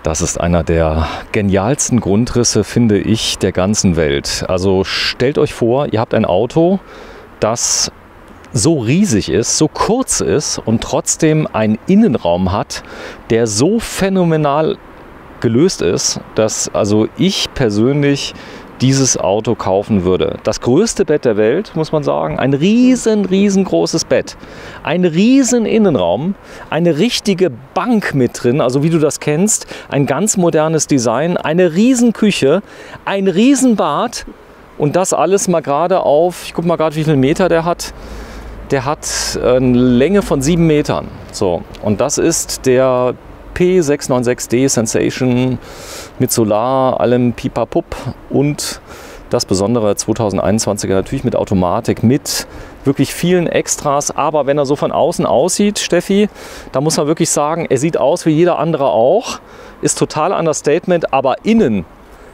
Das ist einer der genialsten Grundrisse, finde ich, der ganzen Welt. Also stellt euch vor, ihr habt ein Auto, das so riesig ist, so kurz ist und trotzdem einen Innenraum hat, der so phänomenal gelöst ist, dass also ich persönlich dieses Auto kaufen würde. Das größte Bett der Welt, muss man sagen. Ein riesengroßes Bett. Ein riesen Innenraum. Eine richtige Bank mit drin, also wie du das kennst. Ein ganz modernes Design. Eine riesen Küche. Ein riesen Bad. Und das alles mal gerade auf, ich gucke mal gerade, wie viele Meter der hat. Der hat eine Länge von 7 Metern. So. Und das ist der P696D Sensation mit Solar, allem Pipapup und das Besondere 2021er natürlich mit Automatik, mit wirklich vielen Extras. Aber wenn er so von außen aussieht, Steffi, da muss man wirklich sagen, er sieht aus wie jeder andere auch, ist total Understatement, aber innen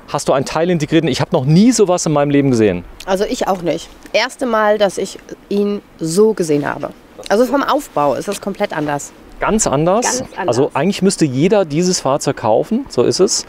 hast du einen Teil integrierten. Ich habe noch nie sowas in meinem Leben gesehen. Also ich auch nicht. Erste Mal, dass ich ihn so gesehen habe. Also vom Aufbau ist das komplett anders. Ganz anders. Also eigentlich müsste jeder dieses Fahrzeug kaufen, so ist es.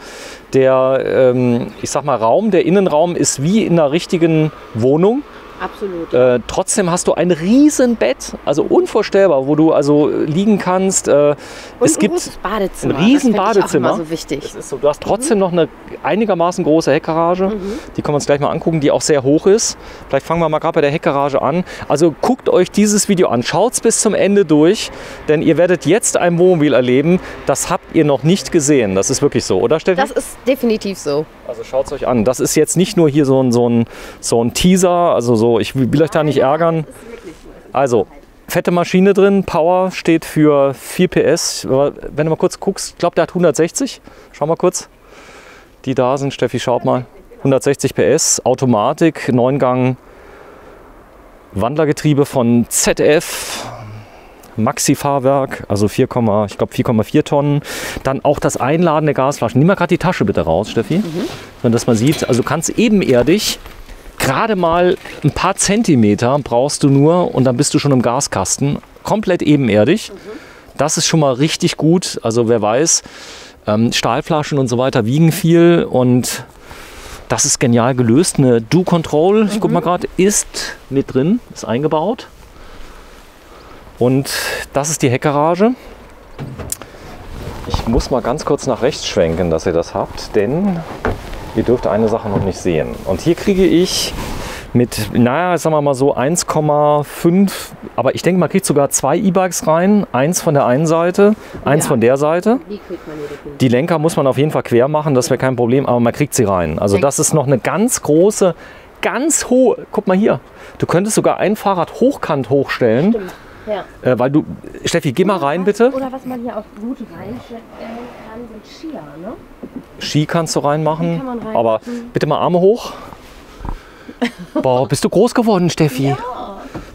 Der, ich sag mal, der Innenraum ist wie in einer richtigen Wohnung. Absolut. Trotzdem hast du ein riesen Bett, also unvorstellbar, wo du also liegen kannst. Es gibt großes Badezimmer. Ein riesen das Badezimmer. Ich auch immer so wichtig. Das ist so, du hast trotzdem noch eine einigermaßen große Heckgarage. Die können wir uns gleich mal angucken, die auch sehr hoch ist. Vielleicht fangen wir mal gerade bei der Heckgarage an. Also guckt euch dieses Video an, schaut es bis zum Ende durch, denn ihr werdet jetzt ein Wohnmobil erleben, das habt ihr noch nicht gesehen. Das ist wirklich so, oder Steffi? Das ist definitiv so. Also schaut es euch an. Das ist jetzt nicht nur hier so ein Teaser, also so, ich will euch da nicht ärgern. Also, fette Maschine drin, Power steht für 4 PS. Wenn du mal kurz guckst, ich glaube, der hat 160. Schau mal kurz. Die da sind, Steffi, schaut mal. 160 PS, Automatik, 9-Gang, Wandlergetriebe von ZF. Maxi-Fahrwerk, also 4,4 Tonnen. Dann auch das Einladen der Gasflaschen. Nimm mal gerade die Tasche bitte raus, Steffi. Wenn das mal sieht. Also du kannst ebenerdig, gerade mal ein paar Zentimeter brauchst du nur und dann bist du schon im Gaskasten. Komplett ebenerdig. Das ist schon mal richtig gut. Also wer weiß, Stahlflaschen und so weiter wiegen viel und das ist genial gelöst. Eine Do-Control, ich guck mal gerade, ist mit drin, ist eingebaut. Und das ist die Heckgarage. Ich muss mal ganz kurz nach rechts schwenken, dass ihr das habt, denn ihr dürft eine Sache noch nicht sehen. Und hier kriege ich mit, naja, sagen wir mal so 1,5, aber ich denke, man kriegt sogar 2 E-Bikes rein. Eins von der einen Seite, eins von der Seite. Die Lenker muss man auf jeden Fall quer machen, das wäre kein Problem, aber man kriegt sie rein. Also das ist noch eine ganz große, ganz hohe, guck mal hier. Du könntest sogar ein Fahrrad hochkant hochstellen. Stimmt. Ja. Weil du, Steffi, geh mal rein bitte. Oder was man hier auch gut reinstellen kann, sind Skier, ne? Ski kannst du reinmachen, kann man reinmachen. Aber bitte mal Arme hoch. Boah, bist du groß geworden, Steffi? Ja.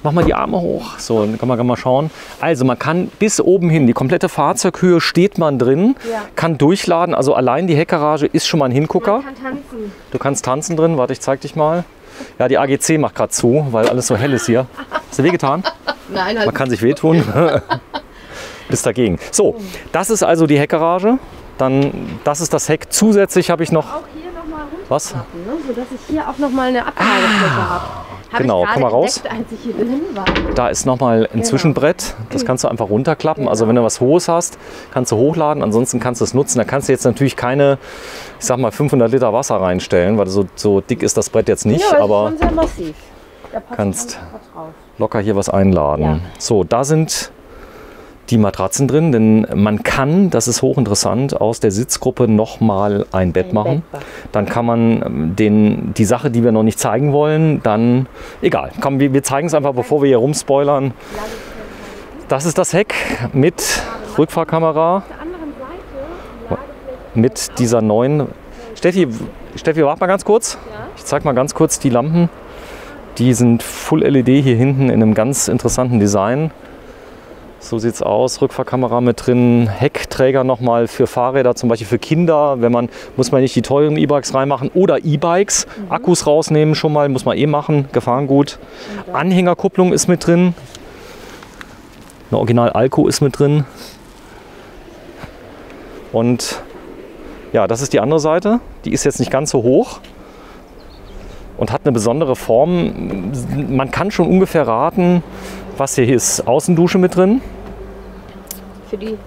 Mach mal die Arme hoch. So, dann kann man mal schauen. Also man kann bis oben hin, die komplette Fahrzeughöhe steht man drin, kann durchladen. Also allein die Heckgarage ist schon mal ein Hingucker. Man kann tanzen. Du kannst tanzen drin, warte, ich zeig dich mal. Ja, die AGC macht gerade zu, weil alles so hell ist hier. Hast du wehgetan? Nein, halt. Man kann sich wehtun. Bist dagegen. So, das ist also die Heckgarage. Dann, das ist das Heck. Zusätzlich habe ich noch. Auch hier noch mal was? Ne? Sodass ich hier auch noch mal eine Ablagefläche habe. Genau, komm mal raus. Entdeckt, als ich hier drin war. Da ist noch mal ein Zwischenbrett. Das kannst du einfach runterklappen. Also wenn du was Hohes hast, kannst du hochladen. Ansonsten kannst du es nutzen. Da kannst du jetzt natürlich keine, ich sag mal, 500 Liter Wasser reinstellen, weil so dick ist das Brett jetzt nicht. Ja, aber ist schon sehr massiv. Da kannst locker hier was einladen. Ja. So, da sind die Matratzen drin, denn man kann, das ist hochinteressant, aus der Sitzgruppe nochmal ein Bett machen. Dann kann man die Sache, die wir noch nicht zeigen wollen, dann, egal, komm, wir zeigen es einfach, bevor wir hier rumspoilern. Das ist das Heck mit Rückfahrkamera, mit dieser neuen. Steffi, warte mal ganz kurz. Ich zeige mal ganz kurz die Lampen. Die sind Full LED hier hinten in einem ganz interessanten Design. So sieht es aus, Rückfahrkamera mit drin, Heckträger nochmal für Fahrräder, zum Beispiel für Kinder. Muss man nicht die teuren E-Bikes reinmachen oder E-Bikes. Akkus rausnehmen schon mal, muss man eh machen, Gefahrengut. Anhängerkupplung ist mit drin. Eine Original Alco ist mit drin. Und Ja, das ist die andere Seite. Die ist jetzt nicht ganz so hoch und hat eine besondere Form. Man kann schon ungefähr raten, was hier ist. Außendusche mit drin. Für die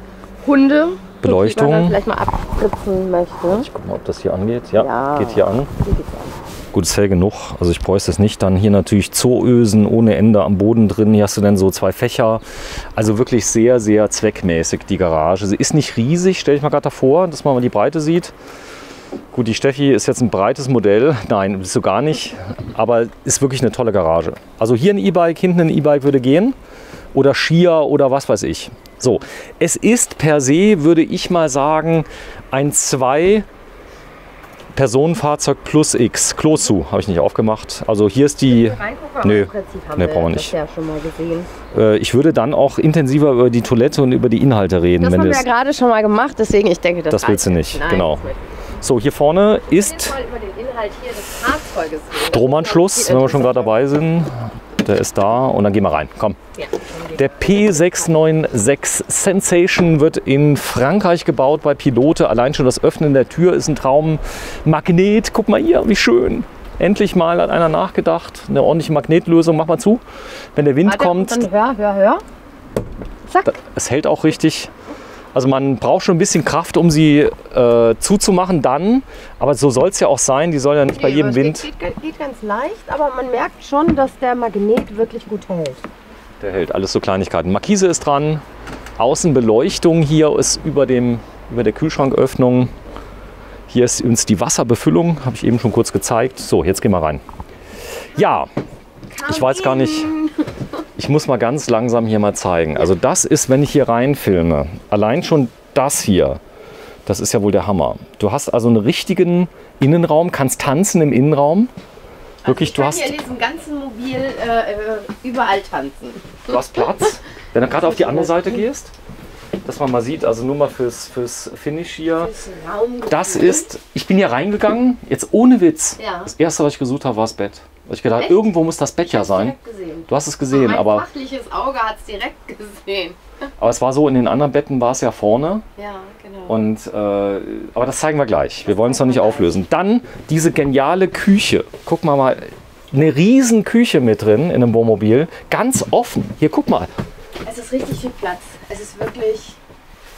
Hunde. Beleuchtung. Die man dann vielleicht mal abspritzen möchte. Ich guck mal, ob das hier angeht. Ja, Ja. geht hier an. Hier geht's an. Gut, ist hell genug. Also ich bräuchte es nicht. Dann hier natürlich Zooösen ohne Ende am Boden drin. Hier hast du dann so 2 Fächer. Also wirklich sehr, sehr zweckmäßig die Garage. Sie ist nicht riesig, stelle ich mal gerade davor, dass man mal die Breite sieht. Gut, die Steffi ist jetzt ein breites Modell. Nein, bist du gar nicht. Aber ist wirklich eine tolle Garage. Also hier ein E-Bike, hinten ein E-Bike würde gehen. Oder Skier oder was weiß ich. So, es ist per se, würde ich mal sagen, ein 2-Personenfahrzeug plus X. Klo zu, habe ich nicht aufgemacht. Also hier ist die... Nö, brauchen wir nicht. Das ja schon mal gesehen. Ich würde dann auch intensiver über die Toilette und über die Inhalte reden. Das wenn haben wir das, ja gerade schon mal gemacht, deswegen ich denke, das das willst du nicht, Nein, genau. das möchte ich So, hier vorne nicht. ist Mal über den Inhalt hier des Fahrzeuges reden. Stromanschluss, wenn wir schon gerade dabei sind. Der ist da und dann gehen wir rein. Komm. Ja, Der P696 Sensation wird in Frankreich gebaut bei Pilote. Allein schon das Öffnen der Tür ist ein Traum. Magnet, guck mal hier, wie schön. Endlich mal hat einer nachgedacht. Eine ordentliche Magnetlösung. Mach mal zu. Wenn der Wind kommt, Dann hör. Zack. es hält auch richtig. Also man braucht schon ein bisschen Kraft, um sie zuzumachen dann. Aber so soll es ja auch sein. Die soll ja nicht bei jedem Wind... Geht ganz leicht, aber man merkt schon, dass der Magnet wirklich gut hält. Der hält, alles so Kleinigkeiten. Markise ist dran. Außenbeleuchtung hier ist über der Kühlschranköffnung. Hier ist uns die Wasserbefüllung, habe ich eben schon kurz gezeigt. So, jetzt gehen wir rein. Ja, ich weiß gar nicht. Ich muss mal ganz langsam hier mal zeigen. Also das ist, wenn ich hier reinfilme, allein schon das hier, das ist ja wohl der Hammer. Du hast also einen richtigen Innenraum, kannst tanzen im Innenraum. Wirklich, ich kann hier in diesem ganzen Mobil überall tanzen. Du hast Platz. Wenn du gerade auf die andere Seite gehst, dass man mal sieht, also nur mal fürs Finish hier. Das ist, ich bin hier reingegangen, jetzt ohne Witz. Ja. Das erste, was ich gesucht habe, war das Bett. Weil ich gedacht, Echt? irgendwo muss das Bett ja sein. Du hast es gesehen, mein aber fachliches Auge hat es direkt gesehen. es war so, in den anderen Betten war es ja vorne. Ja, genau. Und, aber das zeigen wir gleich. Wir wollen es noch nicht auflösen. Dann diese geniale Küche. Guck mal, eine riesen Küche mit drin in einem Wohnmobil. Ganz offen. Hier, guck mal. Es ist richtig viel Platz. Es ist wirklich...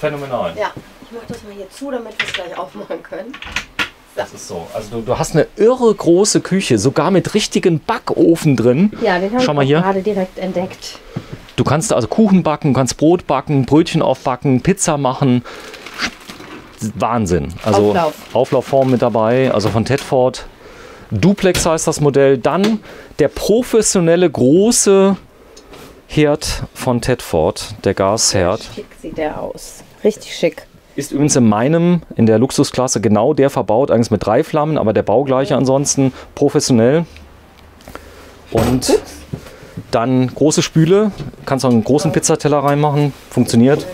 Phänomenal. Ja, ich mache das mal hier zu, damit wir es gleich aufmachen können. Das ist so. Also du hast eine irre große Küche, sogar mit richtigen Backofen drin. Ja, den habe Schau mal ich hier. gerade direkt entdeckt. Du kannst also Kuchen backen, kannst Brot backen, Brötchen aufbacken, Pizza machen. Wahnsinn. Also Auflaufform mit dabei, also von Tedford. Duplex heißt das Modell. Dann der professionelle große Herd von Tedford, der Gasherd. Schick sieht der aus. Richtig schick. Ist übrigens in der Luxusklasse genau der verbaut, eigentlich mit 3 Flammen, aber der baugleiche ansonsten, professionell. Und dann große Spüle, kannst auch einen großen Pizzateller reinmachen, funktioniert.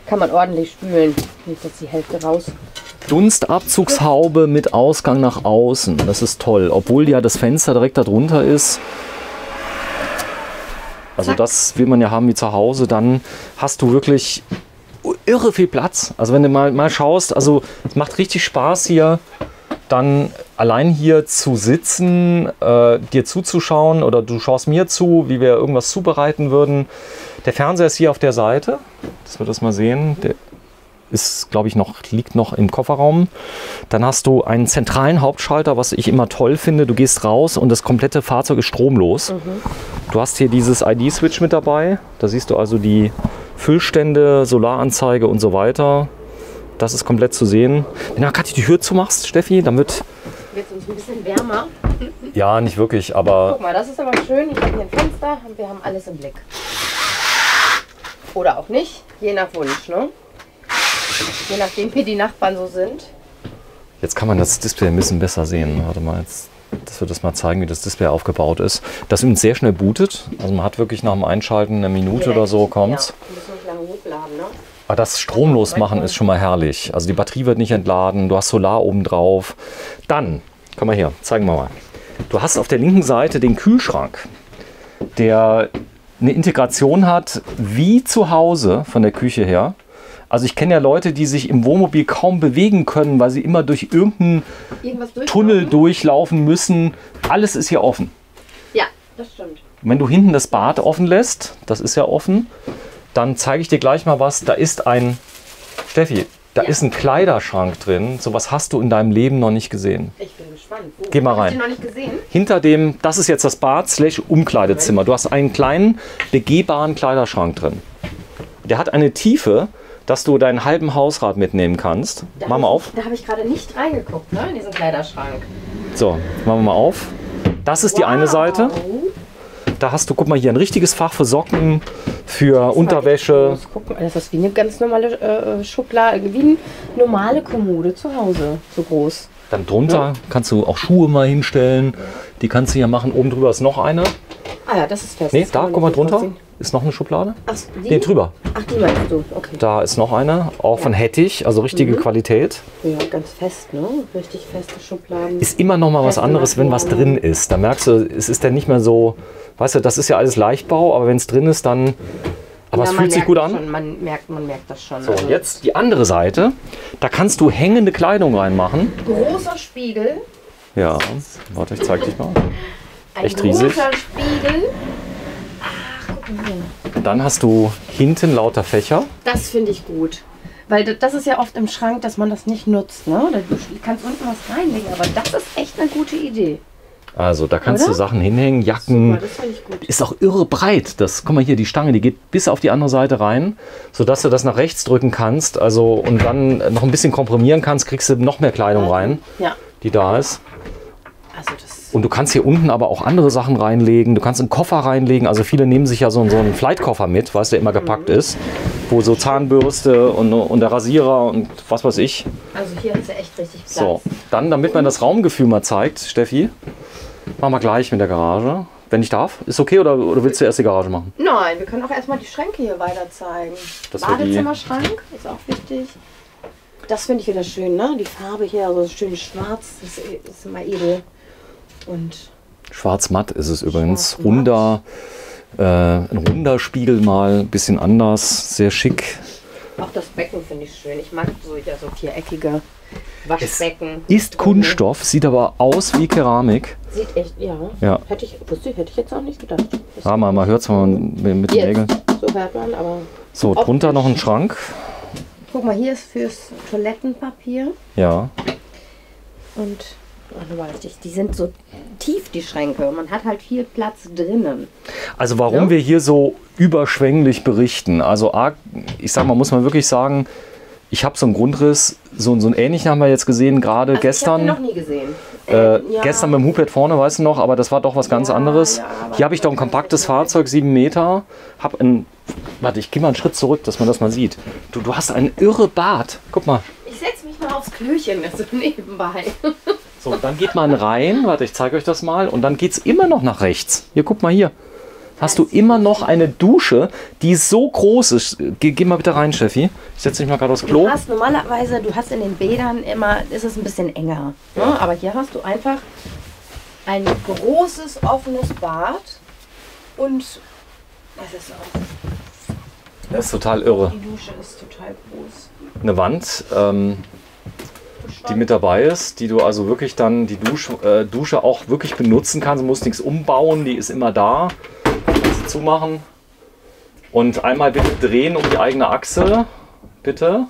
Kann man ordentlich spülen. Nicht jetzt die Hälfte raus. Dunstabzugshaube mit Ausgang nach außen, das ist toll, obwohl ja das Fenster direkt darunter ist. Also das will man ja haben wie zu Hause, dann hast du wirklich irre viel Platz. Also wenn du mal schaust, also es macht richtig Spaß hier, dann allein hier zu sitzen, dir zuzuschauen oder du schaust mir zu, wie wir irgendwas zubereiten würden. Der Fernseher ist hier auf der Seite, dass wir das mal sehen. Der ist, glaube ich, liegt noch im Kofferraum. Dann hast du einen zentralen Hauptschalter, was ich immer toll finde. Du gehst raus und das komplette Fahrzeug ist stromlos. Du hast hier dieses ID-Switch mit dabei. Da siehst du also die Füllstände, Solaranzeige und so weiter. Das ist komplett zu sehen. Wenn du gerade die Tür zumachst, Steffi, dann wird Jetzt uns ein bisschen wärmer. ja, nicht wirklich, aber Guck mal, das ist aber schön. Ich habe hier ein Fenster und wir haben alles im Blick. Oder auch nicht, je nach Wunsch, ne? Je nachdem, wie die Nachbarn so sind. jetzt kann man das Display ein bisschen besser sehen. Warte mal, jetzt, dass wir das mal zeigen, wie das Display aufgebaut ist. Das übrigens sehr schnell bootet. Also man hat wirklich nach dem Einschalten eine Minute oder so kommt's. Ja, wir müssen nicht lange hochladen, ne? Aber das stromlos machen ist schon mal herrlich. Also die Batterie wird nicht entladen, du hast Solar oben drauf. Dann, komm mal her, zeigen wir mal. Du hast auf der linken Seite den Kühlschrank, der eine Integration hat wie zu Hause von der Küche her. Also ich kenne ja Leute, die sich im Wohnmobil kaum bewegen können, weil sie immer durch irgendeinen Tunnel durchlaufen müssen. Alles ist hier offen. Ja, das stimmt. Wenn du hinten das Bad offen lässt, das ist ja offen, dann zeige ich dir gleich mal was. Da ist ein, Steffi, da ist ein Kleiderschrank drin. Sowas hast du in deinem Leben noch nicht gesehen. Ich bin gespannt. Wo? Geh mal Hab rein. ich den noch nicht gesehen? Hinter dem, das ist jetzt das Bad / Umkleidezimmer. Du hast einen kleinen, begehbaren Kleiderschrank drin. Der hat eine Tiefe, dass du deinen halben Hausrat mitnehmen kannst. Mach mal auf. Da habe ich gerade nicht reingeguckt, ne, in diesen Kleiderschrank. So, machen wir mal auf. Das ist die eine Seite. Da hast du, guck mal hier, ein richtiges Fach für Socken, für Unterwäsche. Guck mal, das ist wie eine ganz normale Schublade, wie eine normale Kommode zu Hause, so groß. Dann drunter kannst du auch Schuhe mal hinstellen. Die kannst du hier machen. Oben drüber ist noch eine. Ah ja, das ist fest. Nee, Das da, kann man guck mal nicht drunter. rausziehen. Ist noch eine Schublade? Ach, die? Nee, drüber. Ach, die meinst du? Okay. Da ist noch eine, auch von Hettich, also richtige Qualität. Ja, ganz fest, ne? Richtig feste Schubladen. Ist immer noch mal was anderes, wenn was drin ist. Da merkst du, es ist dann nicht mehr so, weißt du, das ist ja alles Leichtbau, aber wenn es drin ist, dann, aber Ja, es man fühlt sich merkt gut das an. schon, man merkt das schon. So, und jetzt die andere Seite, da kannst du hängende Kleidung reinmachen. Großer Spiegel. Ja, warte, ich zeig dich mal. Ein Echt riesig. großer Spiegel. Ach, guck mal hier. Dann hast du hinten lauter Fächer. Das finde ich gut. Weil das ist ja oft im Schrank, dass man das nicht nutzt. Ne? Du kannst unten was reinlegen, aber das ist echt eine gute Idee. Also da kannst Oder? du Sachen hinhängen, Jacken. Super, das finde ich gut. Ist auch irre breit. Das, guck mal hier, die Stange, die geht bis auf die andere Seite rein, sodass du das nach rechts drücken kannst. Also und dann noch ein bisschen komprimieren kannst, kriegst du noch mehr Kleidung rein, Ja, die da ist. also das. Und du kannst hier unten aber auch andere Sachen reinlegen. Du kannst einen Koffer reinlegen. Also viele nehmen sich ja so einen Flight-Koffer mit, weißt du, der immer gepackt ist. Wo so Zahnbürste und der Rasierer und was weiß ich. Also hier ist ja echt richtig Platz. So, dann, damit man das Raumgefühl mal zeigt, Steffi, machen wir gleich mit der Garage. Wenn ich darf. Ist okay oder willst du erst die Garage machen? Nein, wir können auch erstmal die Schränke hier weiter zeigen. Das war die- Badezimmerschrank ist auch wichtig. Das finde ich wieder schön, ne? Die Farbe hier, also schön schwarz, das ist immer edel. Und Schwarz-matt ist es übrigens. Schwarz-matt. Runder, ein runder Spiegel mal, ein bisschen anders, sehr schick. auch das Becken finde ich schön. Ich mag so, ja, so viereckige Waschbecken. Ist Kunststoff, sieht aber aus wie Keramik. Sieht echt, ja. Ja. Hätte ich jetzt auch nicht gedacht. Das Ja, man hört es mal mit den Nägeln. So hört man, aber. So, drunter noch ein Schrank. Guck mal, hier ist fürs Toilettenpapier. Ja. Und warte mal, die sind so tief, die Schränke. Man hat halt viel Platz drinnen. Also warum Ja. wir hier so überschwänglich berichten. Also ich sag mal, muss man wirklich sagen, ich habe so einen Grundriss, so einen ähnlichen haben wir jetzt gesehen, gerade Also Ich habe gestern. noch nie gesehen. Ja. Gestern mit dem Hubert vorne, weißt du noch, aber das war doch was ganz anderes. ja, aber Hier habe ich doch ein kompaktes Fahrzeug, 7 Meter. Warte, ich gehe mal einen Schritt zurück, dass man das mal sieht. Du hast ein irre Bad. Guck mal. Ich setze mich mal aufs Klöchen, so nebenbei. So, dann geht man rein. Warte, ich zeige euch das mal. Und dann geht es immer noch nach rechts. Hier, guck mal hier. Hast du immer noch eine Dusche, die so groß ist. Geh mal bitte rein, Steffi. Ich setze mich mal gerade aufs Klo. Normalerweise, du hast in den Bädern immer, ist es ein bisschen enger. Ne? Aber hier hast du einfach ein großes, offenes Bad. Und es ist auch, Das ist total irre. die Dusche ist total groß. Eine Wand, die mit dabei ist, die du also wirklich dann die Dusche auch wirklich benutzen kannst. Du musst nichts umbauen, die ist immer da. Kannst du zumachen. Und einmal bitte drehen um die eigene Achse. Bitte.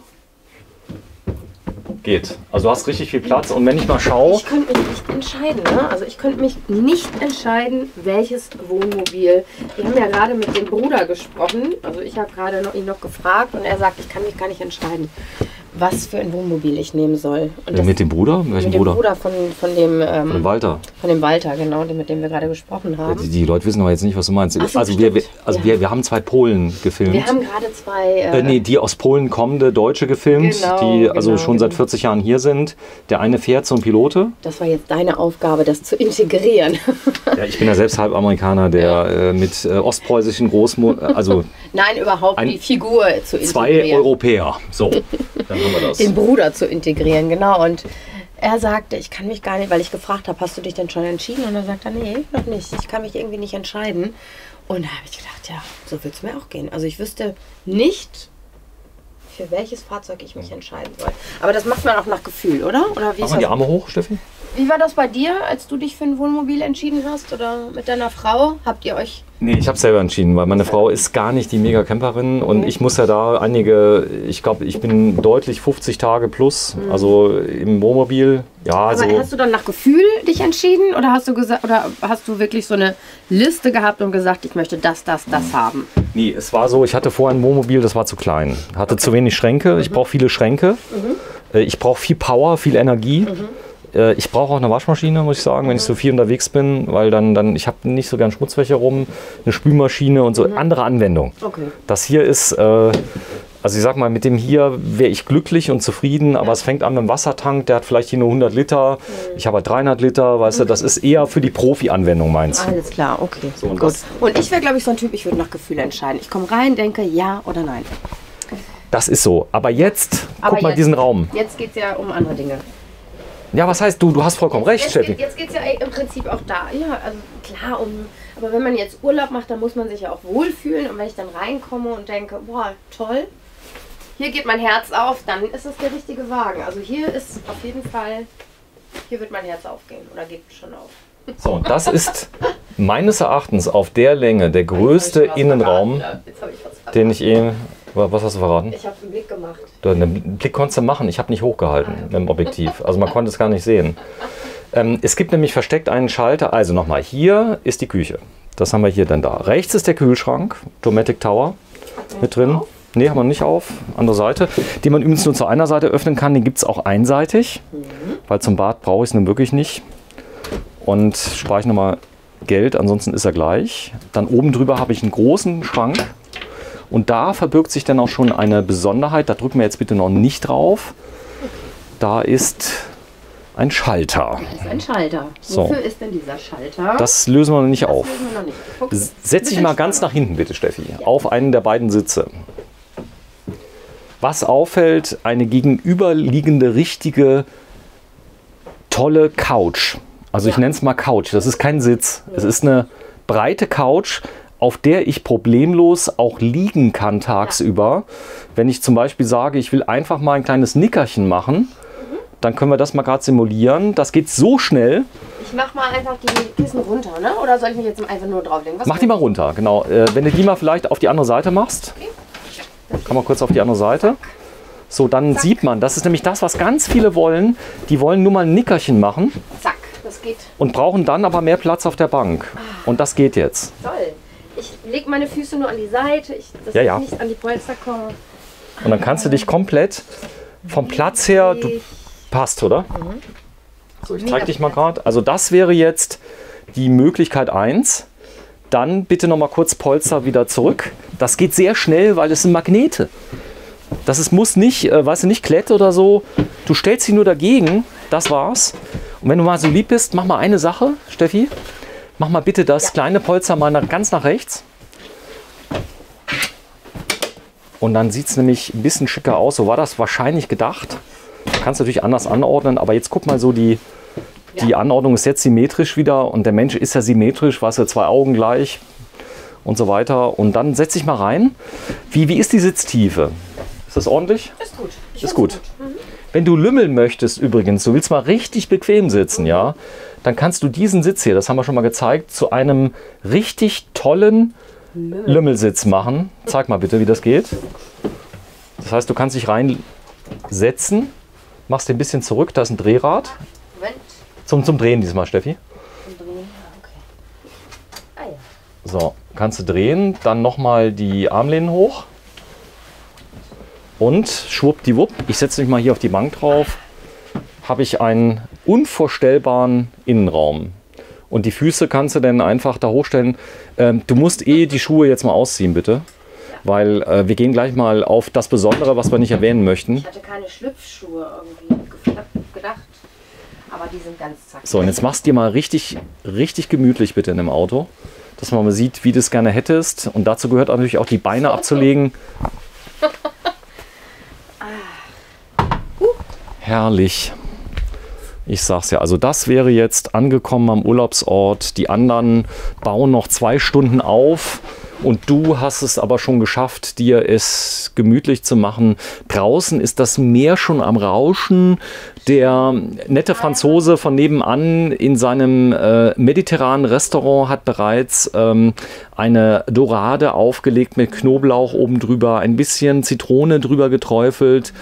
Geht. Also du hast richtig viel Platz. Und wenn ich mal schaue, Ich könnte mich nicht entscheiden, ne? Also ich könnte mich nicht entscheiden, welches Wohnmobil. Wir haben ja gerade mit dem Bruder gesprochen. Also ich habe gerade ihn noch gefragt und er sagt, ich kann mich gar nicht entscheiden, was für ein Wohnmobil ich nehmen soll. Und das, mit dem Bruder? Welchen mit dem Bruder? Bruder von dem Walter. von dem Walter, genau, mit dem wir gerade gesprochen haben. Die Leute wissen aber jetzt nicht, was du meinst. Ach so, Also, stimmt. wir haben 2 Polen gefilmt. Wir haben gerade zwei. Nee, die aus Polen kommende Deutsche gefilmt, Genau, die also genau, schon seit genau. 40 Jahren hier sind. Der eine fährt zum Pilote. Das war jetzt deine Aufgabe, das zu integrieren. Ja, ich bin ja selbst halb Amerikaner, der mit ostpreußischen Großmutter, also Nein, überhaupt Ein- die Figur zu 2 integrieren. Europäer. So, dann haben wir das. Den Bruder zu integrieren, genau. Und er sagte, ich kann mich gar nicht, weil ich gefragt habe, hast du dich denn schon entschieden? Und er sagte, nee, noch nicht. Ich kann mich irgendwie nicht entscheiden. Und da habe ich gedacht, ja, so wird es mir auch gehen. Also ich wüsste nicht, für welches Fahrzeug ich mich entscheiden soll. Aber das macht man auch nach Gefühl, oder? Oder wie Mach mal die Arme hoch, Steffi. Wie war das bei dir, als du dich für ein Wohnmobil entschieden hast? Oder mit deiner Frau? Habt ihr euch... Nee, ich habe selber entschieden, weil meine Frau ist gar nicht die Mega-Camperin und ich muss ja da einige, ich glaube, ich bin deutlich 50 Tage plus, also im Wohnmobil, ja. Aber hast du dann nach Gefühl dich entschieden oder hast du gesagt, oder hast du wirklich so eine Liste gehabt und gesagt, ich möchte das haben? Nee, es war so, ich hatte vorher ein Wohnmobil, das war zu klein, hatte zu wenig Schränke, ich brauche viele Schränke, ich brauche viel Power, viel Energie. Ich brauche auch eine Waschmaschine, muss ich sagen, wenn ich so viel unterwegs bin, weil dann ich habe nicht so gern Schmutzwäsche rum, eine Spülmaschine und so andere Anwendung. Okay. Das hier ist, also ich sag mal, mit dem hier wäre ich glücklich und zufrieden, aber es fängt an mit dem Wassertank, der hat vielleicht hier nur 100 Liter, ich habe halt 300 Liter, weißt du, das ist eher für die Profi-Anwendung meins. Alles klar, okay. So, und gut. Und ich wäre, glaube ich, so ein Typ, ich würde nach Gefühl entscheiden. Ich komme rein, denke ja oder nein. Das ist so, aber jetzt, guck mal diesen Raum. Jetzt geht es ja um andere Dinge. Ja, was heißt du hast vollkommen recht, Steffi. Jetzt geht es ja im Prinzip auch da. Ja, also klar, aber wenn man jetzt Urlaub macht, dann muss man sich ja auch wohlfühlen. Und wenn ich dann reinkomme und denke, boah, toll, hier geht mein Herz auf, dann ist es der richtige Wagen. Also hier ist auf jeden Fall, hier wird mein Herz aufgehen oder geht schon auf. So, und das ist meines Erachtens auf der Länge der größte Innenraum, den ich Was hast du verraten? Ich habe einen Blick gemacht. Den Blick konntest du machen, ich habe nicht hochgehalten mit dem Objektiv. Also man konnte es gar nicht sehen. Es gibt nämlich versteckt einen Schalter. Also nochmal, hier ist die Küche. Das haben wir hier dann da. Rechts ist der Kühlschrank, Dometic Tower mit drin. Ne, haben wir nicht auf. Andere Seite. Den man übrigens nur zu einer Seite öffnen kann. Den gibt es auch einseitig. Weil zum Bad brauche ich es nun wirklich nicht. Und spare ich nochmal Geld, ansonsten ist er gleich. Dann oben drüber habe ich einen großen Schrank. Und da verbirgt sich dann auch schon eine Besonderheit. Da drücken wir jetzt bitte noch nicht drauf. Da ist ein Schalter. Das ist ein Schalter. So. Wofür ist denn dieser Schalter? Das lösen wir noch nicht auf. Lösen wir noch nicht. Okay. Setz dich mal ganz nach hinten, bitte, Steffi. Ja. Auf einen der beiden Sitze. Was auffällt, eine gegenüberliegende, richtige, tolle Couch. Also ich nenne es mal Couch. Das ist kein Sitz. Es ist eine breite Couch, auf der ich problemlos auch liegen kann tagsüber. Wenn ich zum Beispiel sage, ich will einfach mal ein kleines Nickerchen machen, dann können wir das mal gerade simulieren. Das geht so schnell. Ich mache mal einfach die Kissen runter, ne? Oder soll ich mich jetzt einfach nur drauflegen? Mach die mal runter, genau. Wenn du die mal vielleicht auf die andere Seite machst. Okay. Komm mal kurz auf die andere Seite. So, dann sieht man, das ist nämlich das, was ganz viele wollen. Die wollen nur mal ein Nickerchen machen. Zack, das geht. Und brauchen dann aber mehr Platz auf der Bank. Und das geht jetzt. Toll. Ich lege meine Füße nur an die Seite, dass ich nicht an die Polster komme. Und dann kannst du dich komplett vom Platz her, passt, oder? So, ich zeige dich mal gerade. Also das wäre jetzt die Möglichkeit 1. Dann bitte noch mal kurz Polster wieder zurück. Das geht sehr schnell, weil es sind Magnete. Muss nicht, weißt du, nicht Klett oder so. Du stellst sie nur dagegen, das war's. Und wenn du mal so lieb bist, mach mal eine Sache, Steffi. Mach mal bitte das kleine Polster mal ganz nach rechts. Und dann sieht es nämlich ein bisschen schicker aus. So war das wahrscheinlich gedacht. Kannst du natürlich anders anordnen, aber jetzt guck mal so, die Anordnung ist jetzt symmetrisch wieder und der Mensch ist ja symmetrisch, weißt du, 2 Augen gleich und so weiter. Und dann setz dich mal rein. Wie ist die Sitztiefe? Ist das ordentlich? Ist gut. Ist gut. Wenn du lümmeln möchtest übrigens, du willst mal richtig bequem sitzen, ja, dann kannst du diesen Sitz hier, das haben wir schon mal gezeigt, zu einem richtig tollen Lümmelsitz machen. Zeig mal bitte, wie das geht. Das heißt, du kannst dich reinsetzen, machst den ein bisschen zurück, da ist ein Drehrad. Moment. Zum Drehen diesmal, Steffi. Zum Drehen, okay. Ah ja. So, kannst du drehen, dann nochmal die Armlehnen hoch. Und schwuppdiwupp, ich setze mich mal hier auf die Bank drauf, habe ich einen unvorstellbaren Innenraum. Und die Füße kannst du dann einfach da hochstellen. Du musst die Schuhe jetzt mal ausziehen, bitte. Weil wir gehen gleich mal auf das Besondere, was wir nicht erwähnen möchten. Ich hatte keine Schlüpfschuhe irgendwie gedacht, aber die sind ganz zack. So, und jetzt machst du dir mal richtig gemütlich bitte in dem Auto, dass man mal sieht, wie du es gerne hättest. Und dazu gehört natürlich auch die Beine abzulegen. Herrlich. Ich sag's ja, also das wäre jetzt angekommen am Urlaubsort. Die anderen bauen noch 2 Stunden auf Und du hast es aber schon geschafft, dir es gemütlich zu machen. Draußen ist das Meer schon am Rauschen. Der nette Franzose von nebenan in seinem mediterranen Restaurant hat bereits eine Dorade aufgelegt mit Knoblauch oben drüber, ein bisschen Zitrone drüber geträufelt.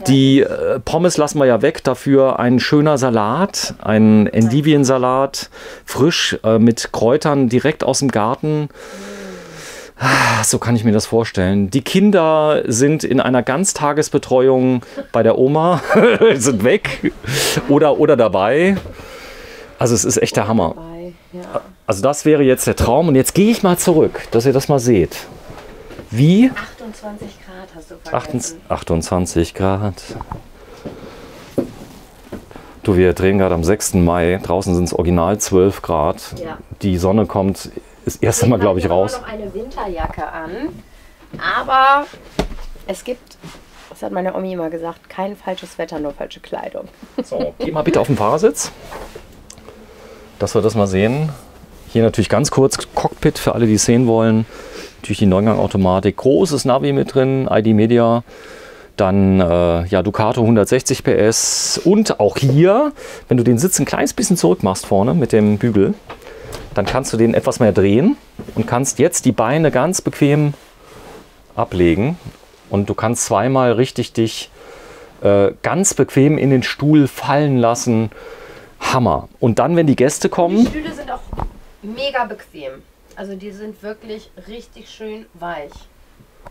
Die Pommes lassen wir ja weg, dafür ein schöner Salat, ein Endiviensalat, frisch mit Kräutern direkt aus dem Garten. So kann ich mir das vorstellen. Die Kinder sind in einer Ganztagesbetreuung bei der Oma, sind weg oder dabei. Also es ist echt der Hammer. Ja. Also das wäre jetzt der Traum. Und jetzt gehe ich mal zurück, dass ihr das mal seht. Wie? 28 Grad hast du vergessen. 28 Grad. Du, wir drehen gerade am 6. Mai. Draußen sind es original 12 Grad. Ja. Die Sonne kommt das erste Mal, glaube ich, raus. Ich habe noch eine Winterjacke an. Aber es gibt, das hat meine Omi immer gesagt, kein falsches Wetter, nur falsche Kleidung. So, geh mal bitte auf den Fahrersitz, dass wir das mal sehen. Hier natürlich ganz kurz Cockpit für alle, die es sehen wollen. Natürlich die Neungang-Automatik, großes Navi mit drin, ID Media. Dann ja, Ducato 160 PS. Und auch hier, wenn du den Sitz ein kleines bisschen zurück machst vorne mit dem Bügel, dann kannst du den etwas mehr drehen und kannst jetzt die Beine ganz bequem ablegen. Und du kannst zweimal richtig dich ganz bequem in den Stuhl fallen lassen. Hammer. Und dann, wenn die Gäste kommen... Die Stühle sind auch mega bequem. Also die sind wirklich richtig schön weich.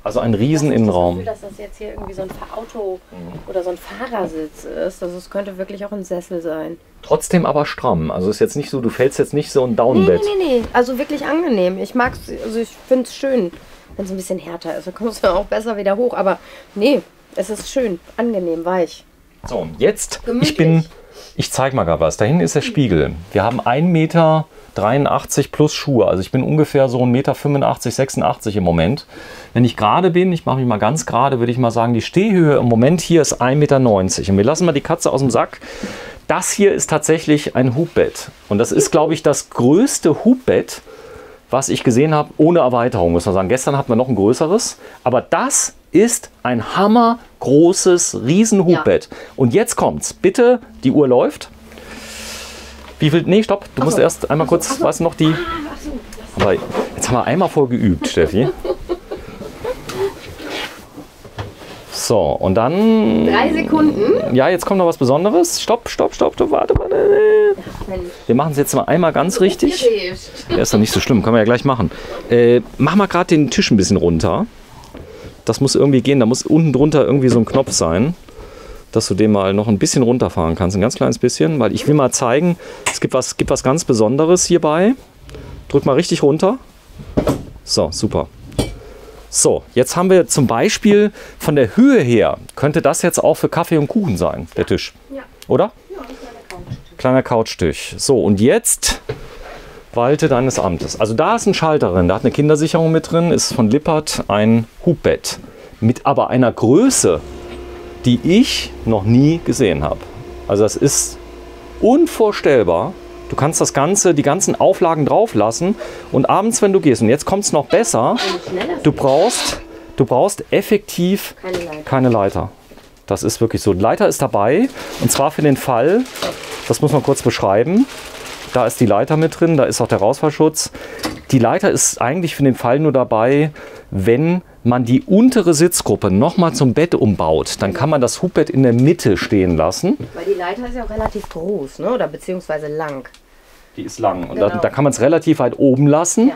Also ein riesen Innenraum. Ich habe das Gefühl, dass das jetzt hier irgendwie so ein Auto- oder so ein Fahrersitz ist. Also es könnte wirklich auch ein Sessel sein. Trotzdem aber stramm. Also ist jetzt nicht so, du fällst jetzt nicht so ein Downbett. Nee. Also wirklich angenehm. Ich mag's, also ich finde es schön, wenn es ein bisschen härter ist. Dann kommst du auch besser wieder hoch. Aber nee, es ist schön, angenehm, weich. So, jetzt, Gemütlich. ich zeige mal gerade was. Da hinten ist der Spiegel. Wir haben 1,83 Meter plus Schuhe. Also ich bin ungefähr so 1,85 Meter, 86 im Moment. Wenn ich gerade bin, ich mache mich mal ganz gerade, würde ich mal sagen, die Stehhöhe im Moment hier ist 1,90 Meter. Und wir lassen mal die Katze aus dem Sack. Das hier ist tatsächlich ein Hubbett. Und das ist, glaube ich, das größte Hubbett, was ich gesehen habe, ohne Erweiterung, muss man sagen. Gestern hatten wir noch ein größeres. Aber das ist ein hammergroßes Riesenhubbett. Ja. Und jetzt kommt's. Bitte, die Uhr läuft. Wie viel? Nee, stopp. Du musst erst einmal kurz, weißt du noch, die... Aber jetzt haben wir einmal vorgeübt, Steffi. So, und dann... 3 Sekunden. Ja, jetzt kommt noch was Besonderes. Stopp, warte. Wir machen es jetzt mal einmal ganz richtig. Ja, ist doch nicht so schlimm, können wir ja gleich machen. Mach mal gerade den Tisch ein bisschen runter. Das muss irgendwie gehen, da muss unten drunter irgendwie so ein Knopf sein, dass du den mal noch ein bisschen runterfahren kannst, ein ganz kleines bisschen, weil ich will mal zeigen, es gibt was ganz Besonderes hierbei. Drück mal richtig runter. So, super. So, jetzt haben wir zum Beispiel von der Höhe her, könnte das jetzt auch für Kaffee und Kuchen sein, der Tisch. Ja. Oder? Ja, ein kleiner Couchtisch. Kleiner Couchtisch. So, und jetzt walte deines Amtes. Also da ist ein Schalter drin, da hat eine Kindersicherung mit drin, ist von Lippert ein Hubbett. Mit aber einer Größe, die ich noch nie gesehen habe. Also das ist unvorstellbar. Du kannst das Ganze, die ganzen Auflagen drauf lassen und abends, wenn du gehst, und jetzt kommt es noch besser, du brauchst effektiv keine Leiter. Das ist wirklich so. Leiter ist dabei und zwar für den Fall, das muss man kurz beschreiben, da ist die Leiter mit drin, da ist auch der Rausfallschutz. Die Leiter ist eigentlich für den Fall nur dabei, wenn man die untere Sitzgruppe nochmal zum Bett umbaut, dann kann man das Hubbett in der Mitte stehen lassen. Weil die Leiter ist ja auch relativ groß, ne? Oder beziehungsweise lang. Die ist lang und genau. da kann man es relativ weit oben lassen. Ja.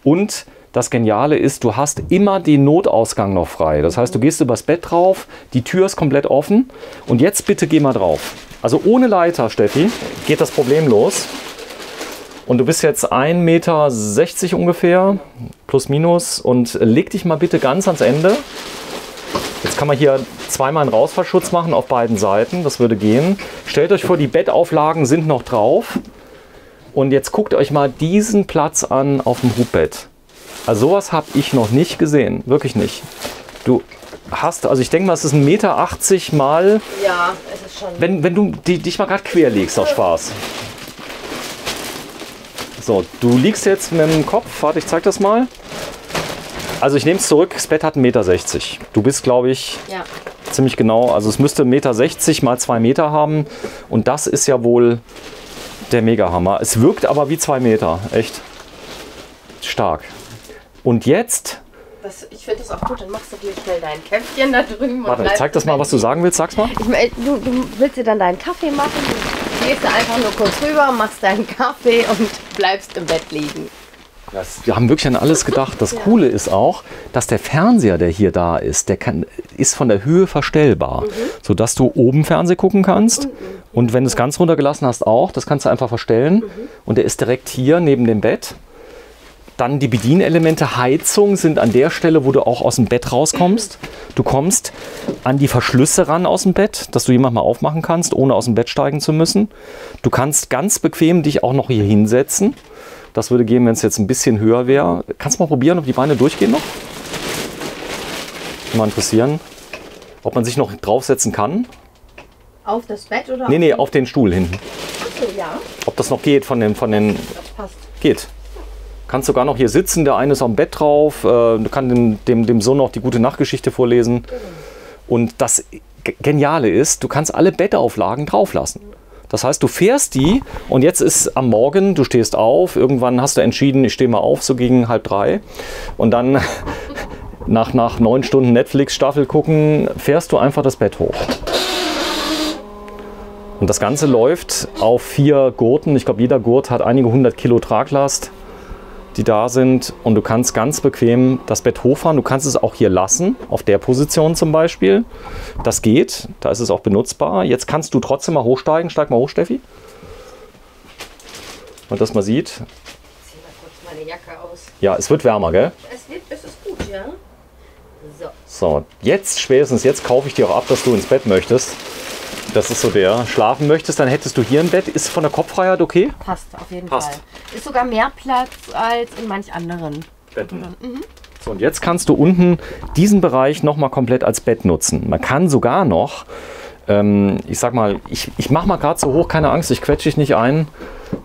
Und das Geniale ist, du hast immer den Notausgang noch frei. Das heißt, du gehst übers Bett drauf, die Tür ist komplett offen und jetzt bitte geh mal drauf. Also ohne Leiter, Steffi, geht das problemlos. Und du bist jetzt 1,60 Meter ungefähr, plus minus. Und leg dich mal bitte ganz ans Ende. Jetzt kann man hier zweimal einen Rausfallschutz machen auf beiden Seiten. Das würde gehen. Stellt euch vor, die Bettauflagen sind noch drauf. Und jetzt guckt euch mal diesen Platz an auf dem Hubbett. Also sowas habe ich noch nicht gesehen. Wirklich nicht. Du hast, also ich denke mal, es ist 1,80 Meter mal... Ja, es ist schon... Wenn du dich mal gerade quer legst, aus Spaß. So, du liegst jetzt mit dem Kopf, warte, ich zeig das mal. Also ich nehme es zurück, das Bett hat 1,60 Meter. Du bist, glaube ich, Ja. ziemlich genau, also es müsste 1,60 Meter mal 2 Meter haben. Und das ist ja wohl der Mega-Hammer. Es wirkt aber wie 2 Meter, echt stark. Und jetzt... Ich finde das auch gut, dann machst du dir schnell dein Käffchen da drüben. Warte, ich zeig das mal, was du sagen willst. Sag's mal. Du willst dir dann deinen Kaffee machen, du gehst da einfach nur kurz rüber, machst deinen Kaffee und bleibst im Bett liegen. Wir haben wirklich an alles gedacht. Das Coole ist auch, dass der Fernseher, der hier da ist, ist von der Höhe verstellbar, sodass du oben Fernseh gucken kannst. Und wenn du es ganz runtergelassen hast auch, das kannst du einfach verstellen. Und der ist direkt hier neben dem Bett. Dann die Bedienelemente, Heizung sind an der Stelle, wo du auch aus dem Bett rauskommst. Du kommst an die Verschlüsse ran aus dem Bett, dass du jemand mal aufmachen kannst, ohne aus dem Bett steigen zu müssen. Du kannst ganz bequem dich auch noch hier hinsetzen. Das würde gehen, wenn es jetzt ein bisschen höher wäre. Kannst du mal probieren, ob die Beine durchgehen noch? Mal interessieren, ob man sich noch draufsetzen kann. Auf das Bett oder? Nee, auf den Stuhl hinten. Achso, ja. Ob das noch geht von den... Das passt. Geht. Kannst sogar noch hier sitzen, der eine ist am Bett drauf, du kannst dem Sohn noch die gute Nachtgeschichte vorlesen. Und das Geniale ist, du kannst alle Bettauflagen drauf lassen. Das heißt, du fährst die und jetzt ist am Morgen, du stehst auf, irgendwann hast du entschieden, ich stehe mal auf, so gegen 2:30. Und dann nach 9 Stunden Netflix-Staffel gucken, fährst du einfach das Bett hoch. Und das Ganze läuft auf 4 Gurten. Ich glaube, jeder Gurt hat einige 100 Kilo Traglast, die da sind, und du kannst ganz bequem das Bett hochfahren. Du kannst es auch hier lassen, auf der Position zum Beispiel. Das geht, da ist es auch benutzbar. Jetzt kannst du trotzdem mal hochsteigen. Steig mal hoch, Steffi. Und das mal sieht. Ich zieh mal kurz meine Jacke aus. Ja, es wird wärmer, gell? Es ist gut, ja. So, spätestens jetzt kaufe ich dir auch ab, dass du ins Bett möchtest. Das ist so der. Schlafen möchtest, dann hättest du hier ein Bett. Ist von der Kopffreiheit okay? Passt, auf jeden Passt. Fall. Ist sogar mehr Platz als in manch anderen Betten. So, und jetzt kannst du unten diesen Bereich nochmal komplett als Bett nutzen. Man kann sogar noch, ich sag mal, ich mache mal gerade so hoch, keine Angst, ich quetsche dich nicht ein.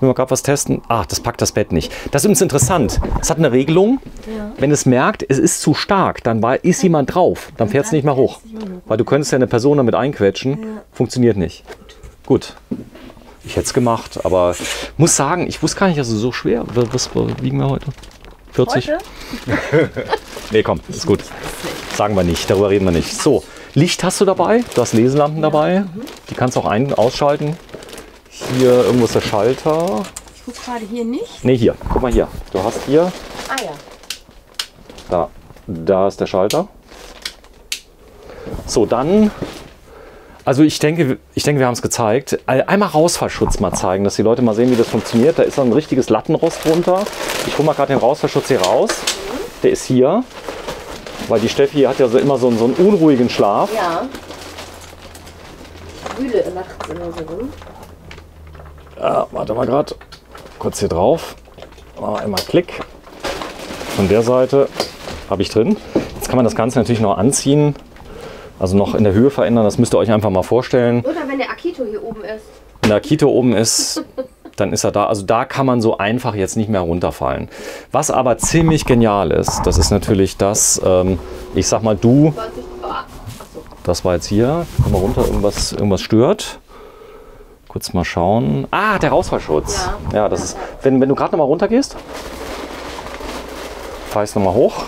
Will mal gerade was testen. Das packt das Bett nicht. Das ist übrigens interessant. Es hat eine Regelung. Ja. Wenn es merkt, es ist zu stark, dann ist jemand drauf. Dann fährt es nicht mehr hoch. Weil du könntest ja eine Person damit einquetschen. Ja. Funktioniert nicht. Gut. Ich hätte es gemacht, aber muss sagen, ich wusste gar nicht, dass es so schwer. Was wiegen wir heute? 40? Heute? Nee, komm, ist gut. Sagen wir nicht, darüber reden wir nicht. So, Licht hast du dabei. Du hast Leselampen dabei. Die kannst du auch ausschalten. Hier irgendwo ist der Schalter. Ich gucke gerade hier nicht. Ne, hier. Guck mal hier. Du hast hier. Ja. Da ist der Schalter. So, dann. Also ich denke, wir haben es gezeigt. Einmal Rausfallschutz mal zeigen, dass die Leute mal sehen, wie das funktioniert. Da ist ein richtiges Lattenrost drunter. Ich hole mal gerade den Rausfallschutz hier raus. Der ist hier. Weil die Steffi hat ja immer so einen unruhigen Schlaf. Ja. Ich wühle nachts immer so rum. Warte mal gerade, kurz hier drauf, einmal Klick, von der Seite habe ich drin. Jetzt kann man das Ganze natürlich noch anziehen, also noch in der Höhe verändern, das müsst ihr euch einfach mal vorstellen. Oder wenn der Akito hier oben ist. Wenn der Akito oben ist, dann ist er da, also da kann man so einfach jetzt nicht mehr runterfallen. Was aber ziemlich genial ist, das ist natürlich das, ich sag mal das war jetzt hier, komm mal runter, irgendwas stört. Kurz mal schauen. Der Rausfallschutz. Ja, das ist. Wenn du gerade noch mal runter gehst, fahr ich es noch mal hoch.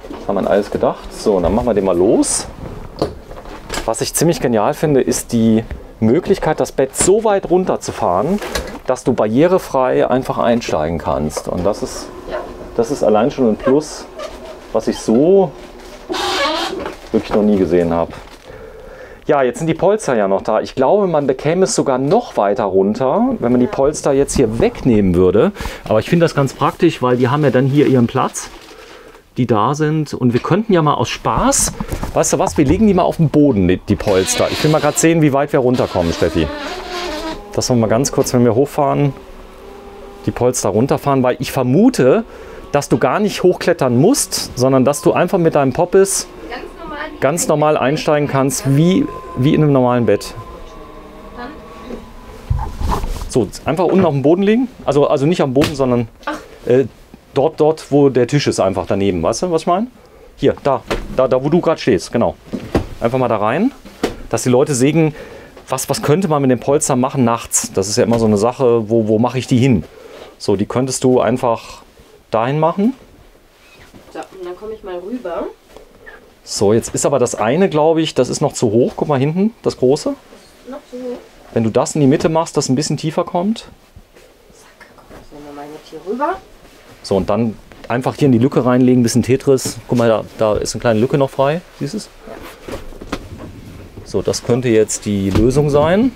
Das haben wir an alles gedacht. So, dann machen wir den mal los. Was ich ziemlich genial finde, ist die Möglichkeit, das Bett so weit runter zu fahren, dass du barrierefrei einfach einsteigen kannst. Und das ist allein schon ein Plus, was ich so wirklich noch nie gesehen habe. Ja, jetzt sind die Polster ja noch da. Ich glaube, man bekäme es sogar noch weiter runter, wenn man die Polster jetzt hier wegnehmen würde. Aber ich finde das ganz praktisch, weil die haben ja dann hier ihren Platz, die da sind. Und wir könnten ja mal aus Spaß, weißt du was, wir legen die mal auf den Boden, die Polster. Ich will mal gerade sehen, wie weit wir runterkommen, Steffi. Das wollen wir mal ganz kurz, wenn wir hochfahren, die Polster runterfahren, weil ich vermute, dass du gar nicht hochklettern musst, sondern dass du einfach mit deinem Poppes ganz normal einsteigen kannst, wie in einem normalen Bett. So, einfach unten auf dem Boden liegen. Also nicht am Boden, sondern Dort, wo der Tisch ist, einfach daneben. Weißt du, was ich meine? Hier, da, wo du gerade stehst, genau. Einfach mal da rein, dass die Leute sehen, was könnte man mit dem Polster machen nachts. Das ist ja immer so eine Sache, wo mache ich die hin? So, die könntest du einfach dahin machen. So, und dann komme ich mal rüber. So, jetzt ist aber das eine, glaube ich, das ist noch zu hoch. Guck mal hinten, das große. Das ist noch zu hoch. Wenn du das in die Mitte machst, dass es ein bisschen tiefer kommt. Zack, komm, das nehmen wir mal mit hier rüber. So, und dann einfach hier in die Lücke reinlegen, ein bisschen Tetris. Guck mal, da ist eine kleine Lücke noch frei. Siehst du es? Ja. So, das könnte jetzt die Lösung sein.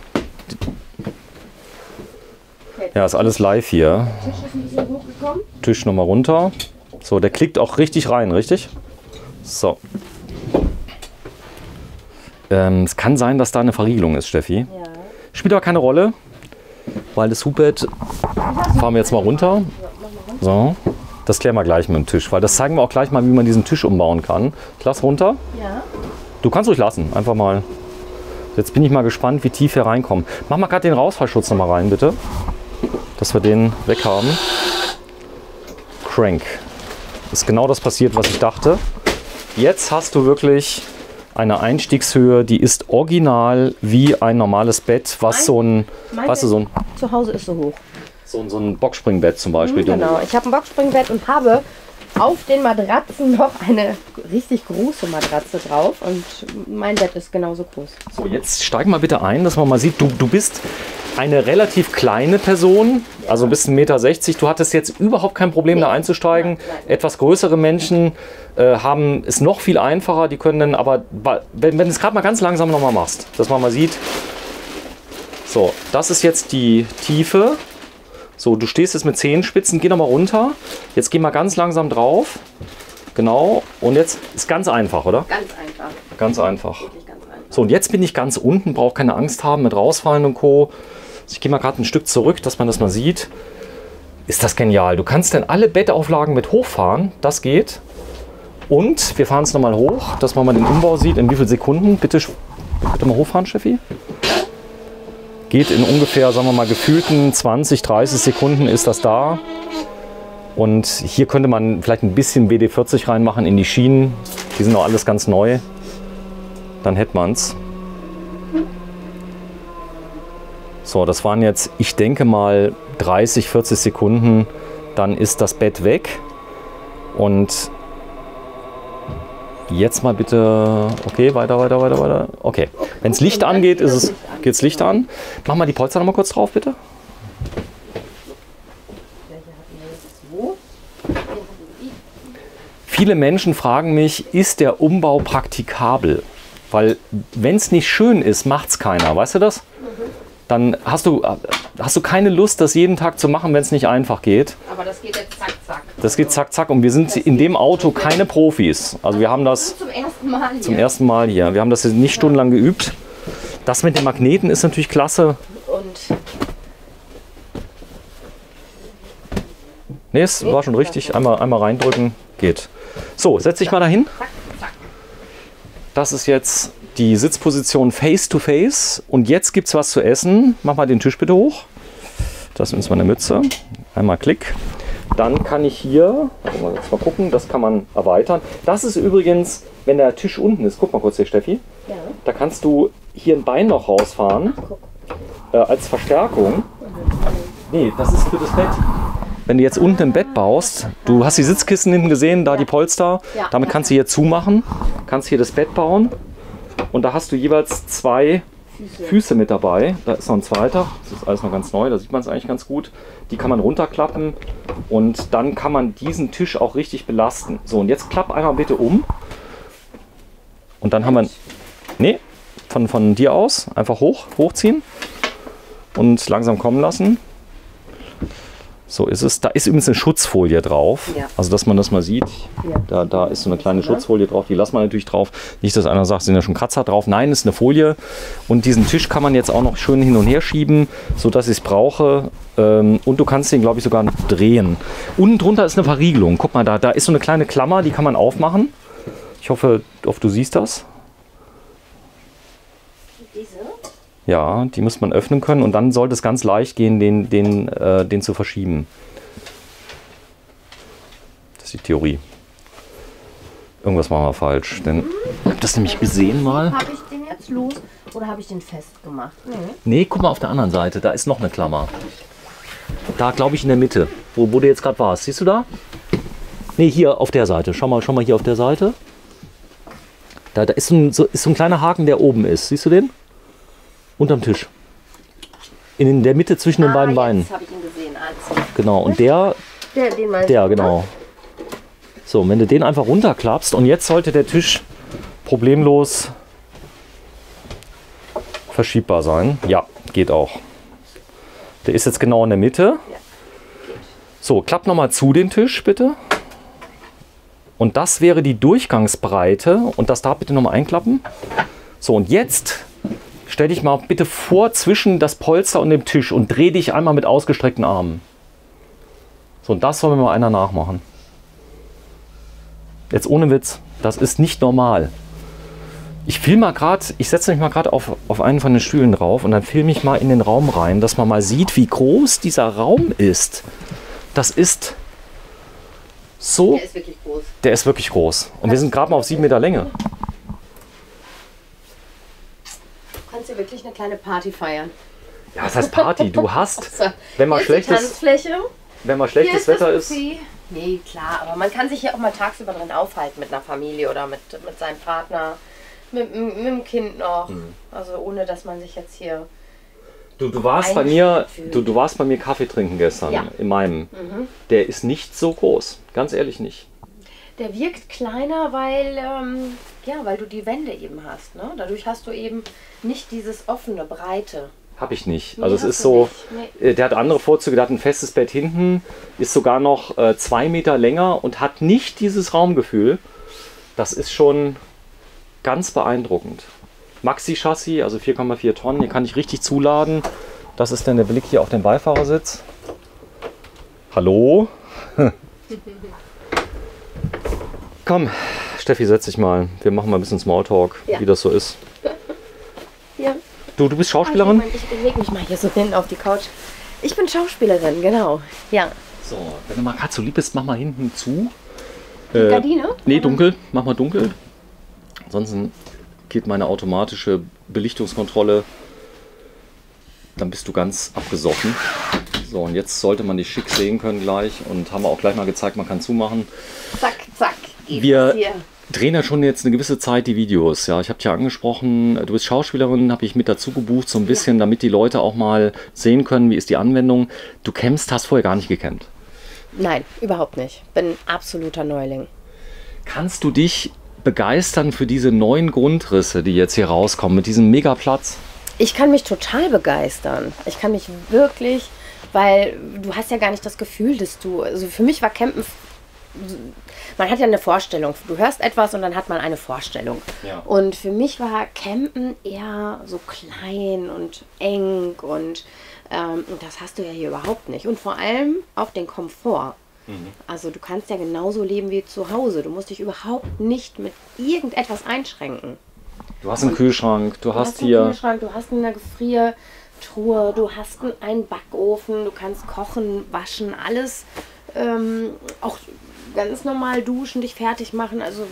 Okay. Ja, ist alles live hier. Der Tisch ist ein bisschen hochgekommen. Tisch nochmal runter. So, der klickt auch richtig rein, richtig? So. Es kann sein, dass da eine Verriegelung ist, Steffi. Ja. Spielt aber keine Rolle, weil das Hubbett fahren wir jetzt mal runter. So, das klären wir gleich mit dem Tisch, weil das zeigen wir auch gleich mal, wie man diesen Tisch umbauen kann. Ich lass runter. Ja. Du kannst ruhig lassen, einfach mal. Jetzt bin ich mal gespannt, wie tief wir reinkommen. Mach mal gerade den Rausfallschutz noch mal rein, bitte. Dass wir den weg haben. Crank. Ist genau das passiert, was ich dachte. Jetzt hast du wirklich eine Einstiegshöhe, die ist original wie ein normales Bett, was so ein, weißt du, so ein, Zu Hause ist so hoch. so ein Boxspringbett zum Beispiel. Genau, ich habe ein Boxspringbett und habe auf den Matratzen noch eine richtig große Matratze drauf und mein Bett ist genauso groß. So, jetzt steig mal bitte ein, dass man mal sieht, du bist eine relativ kleine Person, also bist 1,60 Meter. Du hattest jetzt überhaupt kein Problem, da einzusteigen. Nein. Etwas größere Menschen haben es noch viel einfacher. Die können dann aber, wenn du es gerade mal ganz langsam nochmal machst, dass man mal sieht. So, das ist jetzt die Tiefe. So, du stehst jetzt mit Zehenspitzen, geh nochmal runter. Jetzt geh mal ganz langsam drauf. Genau. Und jetzt ist ganz einfach, oder? Ganz einfach. Ganz einfach. Wirklich ganz einfach. So, und jetzt bin ich ganz unten, brauche keine Angst haben mit rausfallen und Co. Ich gehe mal gerade ein Stück zurück, dass man das mal sieht. Ist das genial. Du kannst dann alle Bettauflagen mit hochfahren. Das geht. Und wir fahren es nochmal hoch, dass man mal den Umbau sieht. In wie vielen Sekunden? Bitte mal hochfahren, Steffi. Geht in ungefähr, sagen wir mal, gefühlten 20, 30 Sekunden ist das da. Und hier könnte man vielleicht ein bisschen WD-40 reinmachen in die Schienen. Die sind auch alles ganz neu. Dann hätte man es. So, das waren jetzt, ich denke mal, 30, 40 Sekunden. Dann ist das Bett weg. Und jetzt mal bitte, okay, weiter. Okay, wenn das Licht angeht, geht das Licht an. Mach mal die Polster noch mal kurz drauf, bitte. Viele Menschen fragen mich, ist der Umbau praktikabel? Weil wenn es nicht schön ist, macht es keiner, weißt du das? Dann hast du keine Lust, das jeden Tag zu machen, wenn es nicht einfach geht. Aber das geht jetzt zack, zack. Das geht zack, zack. Und wir sind in dem Auto keine Profis. Also wir haben das Zum ersten Mal hier. zum ersten Mal hier. Wir haben das jetzt nicht stundenlang geübt. Das mit den Magneten ist natürlich klasse. Und Ne, es war schon richtig. Einmal reindrücken, geht. So, setz dich mal dahin. zack, zack. Das ist jetzt die Sitzposition Face to Face. Und jetzt gibt es was zu essen. Mach mal den Tisch bitte hoch. Das ist meine Mütze. Einmal Klick. Dann kann ich hier, jetzt mal gucken, das kann man erweitern. Das ist übrigens, wenn der Tisch unten ist, guck mal kurz hier, Steffi. Ja. Da kannst du hier ein Bein noch rausfahren, als Verstärkung. Nee, das ist für das Bett. Wenn du jetzt unten im Bett baust, du hast die Sitzkissen hinten gesehen, da die Polster, Ja. damit kannst du hier zumachen, kannst hier das Bett bauen und da hast du jeweils zwei Füße mit dabei. Da ist noch ein zweiter, das ist alles noch ganz neu, da sieht man es eigentlich ganz gut. Die kann man runterklappen und dann kann man diesen Tisch auch richtig belasten. So, und jetzt klapp einmal bitte um und dann haben wir, nee, von dir aus, einfach hochziehen und langsam kommen lassen. So ist es. Da ist übrigens eine Schutzfolie drauf. Ja. Also, dass man das mal sieht. Ja. Da ist so eine kleine Schutzfolie drauf. Die lassen wir natürlich drauf. Nicht, dass einer sagt, sind ja schon Kratzer drauf. Nein, ist eine Folie. Und diesen Tisch kann man jetzt auch noch schön hin und her schieben, sodass ich es brauche. Und du kannst den, glaube ich, sogar drehen. Unten drunter ist eine Verriegelung. Guck mal, da ist so eine kleine Klammer, die kann man aufmachen. Ich hoffe, du siehst das. Diese? Ja, die muss man öffnen können und dann sollte es ganz leicht gehen, den zu verschieben. ist die Theorie. Irgendwas machen wir falsch. Denn ich habe das nämlich gesehen mal. Habe ich den jetzt los oder habe ich den festgemacht? Nee, guck mal auf der anderen Seite. Da ist noch eine Klammer. Da, glaube ich, in der Mitte. Wo du jetzt gerade warst. Siehst du da? Nee, hier auf der Seite. Schau mal hier auf der Seite. Da ist so ein kleiner Haken, der oben ist. Siehst du den? Unterm Tisch. In der Mitte zwischen den beiden Beinen. Jetzt habe ich ihn gesehen. Also. Genau. Und Den meinst der, du, genau. So, und wenn du den einfach runterklappst und jetzt sollte der Tisch problemlos verschiebbar sein. Ja, geht auch. Der ist jetzt genau in der Mitte. So, klapp nochmal zu den Tisch, bitte. Und das wäre die Durchgangsbreite. Und das da bitte nochmal einklappen. So, und jetzt stell dich mal bitte vor zwischen das Polster und dem Tisch und dreh dich einmal mit ausgestreckten Armen. So, und das soll mir mal einer nachmachen. Jetzt ohne Witz, das ist nicht normal. Ich setze mich mal gerade auf einen von den Stühlen drauf und dann filme ich mal in den Raum rein, dass man mal sieht, wie groß dieser Raum ist. Das ist so... Der ist wirklich groß. Der ist wirklich groß. Und wir sind gerade mal auf 7 Meter Länge. Du kannst hier wirklich eine kleine Party feiern. Ja, was heißt Party? Du hast, wenn mal Hier ist die schlechtes Tanzfläche. Wetter ist... Nee, klar, aber man kann sich hier auch mal tagsüber drin aufhalten mit einer Familie oder mit seinem Partner, mit dem Kind noch. Also ohne, dass man sich jetzt hier... Du warst bei mir Kaffee trinken gestern, Ja. in meinem. Der ist nicht so groß, ganz ehrlich nicht. Der wirkt kleiner, weil du die Wände eben hast. Ne? Dadurch hast du eben nicht dieses offene, breite. Habe ich nicht. Nee, Also es hast ist du so, nicht. der hat andere Vorzüge, der hat ein festes Bett hinten, ist sogar noch 2 Meter länger und hat nicht dieses Raumgefühl. Das ist schon ganz beeindruckend. Maxi-Chassis, also 4,4 Tonnen, hier kann ich richtig zuladen. Das ist dann der Blick hier auf den Beifahrersitz. Hallo? Komm, Steffi, setz dich mal. Wir machen mal ein bisschen Smalltalk, Ja. wie das so ist. Ja. Du bist Schauspielerin? Ich bewege mich mal hier so hin auf die Couch. Ich bin Schauspielerin, genau. Ja. So, wenn du mal gerade so lieb bist, mach mal hinten zu. Gardine? Nee, dunkel. Mach mal dunkel. Ansonsten geht meine automatische Belichtungskontrolle. Dann bist du ganz abgesoffen. So, und jetzt sollte man dich schick sehen können gleich. Und haben wir auch gleich mal gezeigt, man kann zumachen. Zack, zack. Wir hier. drehen ja schon jetzt eine gewisse Zeit die Videos. Ja, ich habe dich ja angesprochen, du bist Schauspielerin, habe ich mit dazu gebucht, so ein bisschen, damit die Leute auch mal sehen können, wie ist die Anwendung. Du kämpfst, hast vorher gar nicht gekämpft. Nein, überhaupt nicht. Bin absoluter Neuling. Kannst du dich begeistern für diese neuen Grundrisse, die jetzt hier rauskommen, mit diesem Megaplatz? Ich kann mich total begeistern. Ich kann mich wirklich, weil du hast ja gar nicht das Gefühl, dass also für mich war Campen, man hat ja eine Vorstellung. Du hörst etwas und dann hat man eine Vorstellung. Ja. Und für mich war Campen eher so klein und eng und das hast du ja hier überhaupt nicht. Und vor allem auch den Komfort. Also du kannst ja genauso leben wie zu Hause. Du musst dich überhaupt nicht mit irgendetwas einschränken. Du hast einen Kühlschrank, du hast einen hier... Kühlschrank, du hast eine Gefriertruhe, du hast einen Backofen, du kannst kochen, waschen, alles. Auch ganz normal duschen, dich fertig machen, also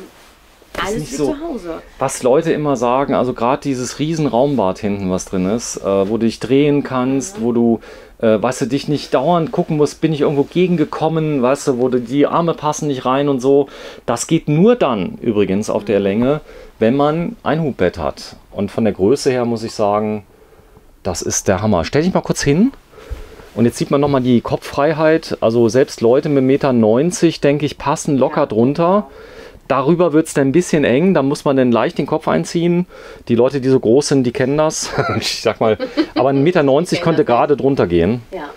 alles nicht wie so, zu Hause. was Leute immer sagen, also gerade dieses riesen Raumbad hinten, was drin ist, wo du dich drehen kannst, wo du, weißt du, dich nicht dauernd gucken musst, bin ich irgendwo gegengekommen, weißt du, wo die Arme passen nicht rein und so. Das geht nur dann übrigens auf der Länge, wenn man ein Hubbett hat. Und von der Größe her muss ich sagen, das ist der Hammer. Stell dich mal kurz hin. Und jetzt sieht man nochmal die Kopffreiheit. Also selbst Leute mit 1,90 Meter, denke ich, passen locker drunter. Darüber wird es dann ein bisschen eng. Da muss man dann leicht den Kopf einziehen. Die Leute, die so groß sind, die kennen das. Ich sag mal, aber 1,90 Meter könnte gerade drunter gehen. Ja.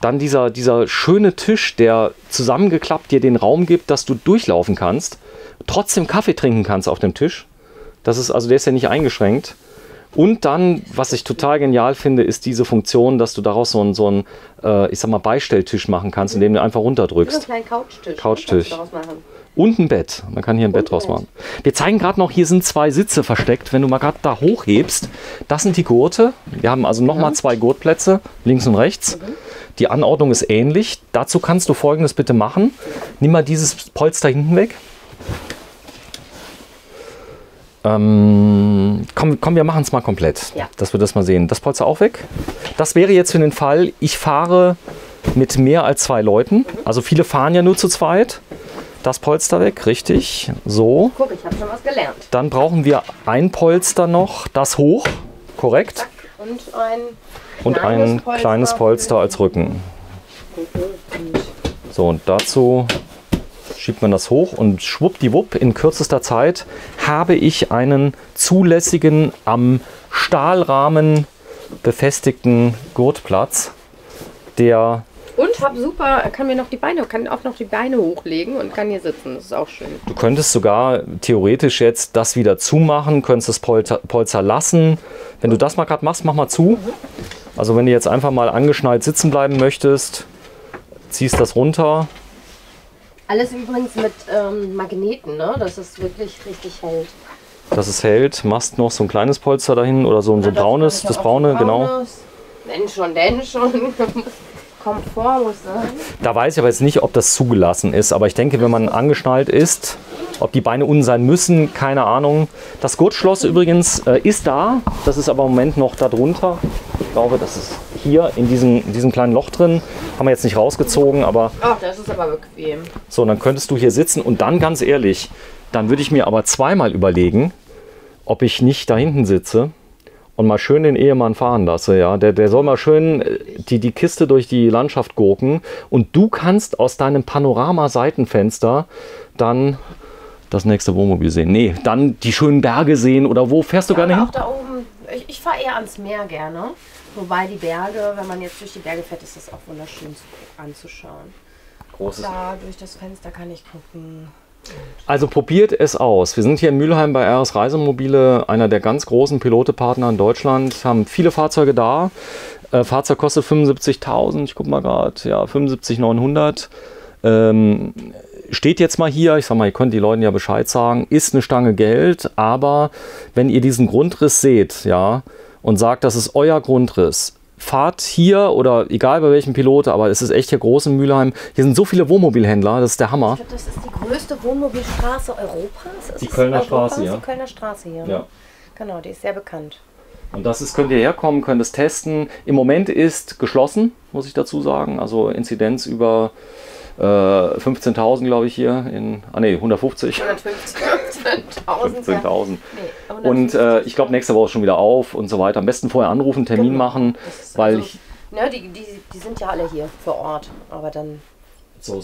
Dann dieser schöne Tisch, der zusammengeklappt dir den Raum gibt, dass du durchlaufen kannst. Trotzdem Kaffee trinken kannst auf dem Tisch. Das ist, also der ist ja nicht eingeschränkt. Und dann, was ich total genial finde, ist diese Funktion, dass du daraus so einen ich sag mal, Beistelltisch machen kannst, indem du einfach runterdrückst. So einen kleinen Couchtisch. Couchtisch. Kannst du daraus machen. Und ein Bett. Man kann hier ein Bett draus machen. Wir zeigen gerade noch, hier sind 2 Sitze versteckt. Wenn du mal gerade da hochhebst, das sind die Gurte. Wir haben also nochmal 2 Gurtplätze, links und rechts. Die Anordnung ist ähnlich. Dazu kannst du Folgendes bitte machen. Nimm mal dieses Polster hinten weg. Komm, wir machen es mal komplett, dass wir das mal sehen. Das Polster auch weg. Das wäre jetzt für den Fall, ich fahre mit mehr als 2 Leuten. Also viele fahren ja nur zu zweit. Das Polster weg, richtig. So. Guck, ich habe schon was gelernt. Dann brauchen wir ein Polster noch, das hoch, korrekt. Zack. Und ein kleines Polster als Rücken. So, und dazu schiebt man das hoch und schwuppdiwupp, in kürzester Zeit habe ich einen zulässigen, am Stahlrahmen befestigten Gurtplatz, der... Und kann auch noch die Beine hochlegen und kann hier sitzen. Das ist auch schön. Du könntest sogar theoretisch jetzt das wieder zumachen, könntest das Polster lassen. Wenn du das mal gerade machst, mach mal zu. Also wenn du jetzt einfach mal angeschnallt sitzen bleiben möchtest, ziehst das runter. Alles übrigens mit Magneten, ne? Dass es wirklich richtig hält. Dass es hält. Machst noch so ein kleines Polster dahin oder so ein braunes, das braune, genau. Denn schon. Komfort muss sein. Da weiß ich aber jetzt nicht, ob das zugelassen ist. Aber ich denke, wenn man angeschnallt ist, ob die Beine unten sein müssen, keine Ahnung. Das Gurtschloss übrigens ist da. Das ist aber im Moment noch da drunter. Ich glaube, das ist hier in diesem kleinen Loch drin. Haben wir jetzt nicht rausgezogen, aber... Ach, das ist aber bequem. So, dann könntest du hier sitzen und dann, ganz ehrlich, dann würde ich mir aber zweimal überlegen, ob ich nicht da hinten sitze und mal schön den Ehemann fahren lasse. Ja? Der soll mal schön die Kiste durch die Landschaft gurken und du kannst aus deinem Panorama-Seitenfenster dann das nächste Wohnmobil sehen. Nee, dann die schönen Berge sehen oder wo fährst du gerne hin? Auch da oben. Ich fahre eher ans Meer gerne. Wobei die Berge, wenn man jetzt durch die Berge fährt, ist das auch wunderschön anzuschauen. Großes. Da durch das Fenster kann ich gucken. Also probiert es aus. Wir sind hier in Mülheim bei RS Reisemobile, einer der ganz großen Pilotepartner in Deutschland. Haben viele Fahrzeuge da. Fahrzeug kostet 75.000, ich gucke mal gerade, ja 75.900. Steht jetzt mal hier, ich sag mal, ihr könnt die Leuten ja Bescheid sagen, ist eine Stange Geld, aber wenn ihr diesen Grundriss seht, ja, und sagt, das ist euer Grundriss, fahrt hier oder egal bei welchem Pilot, aber es ist echt hier groß in Mülheim. Hier sind so viele Wohnmobilhändler, das ist der Hammer. Ich glaube, das ist die größte Wohnmobilstraße Europas. Die Kölner Straße, ja. Die Kölner Straße hier. Ja. Genau, die ist sehr bekannt. Und das ist, könnt ihr herkommen, könnt es testen. Im Moment ist geschlossen, muss ich dazu sagen. Also Inzidenz über 15.000, glaube ich, hier in, 150. 15.000. Nee, und ich glaube, nächste Woche ist schon wieder auf und so weiter. Am besten vorher anrufen, Termin machen, weil also, ne, die sind ja alle hier vor Ort, aber dann so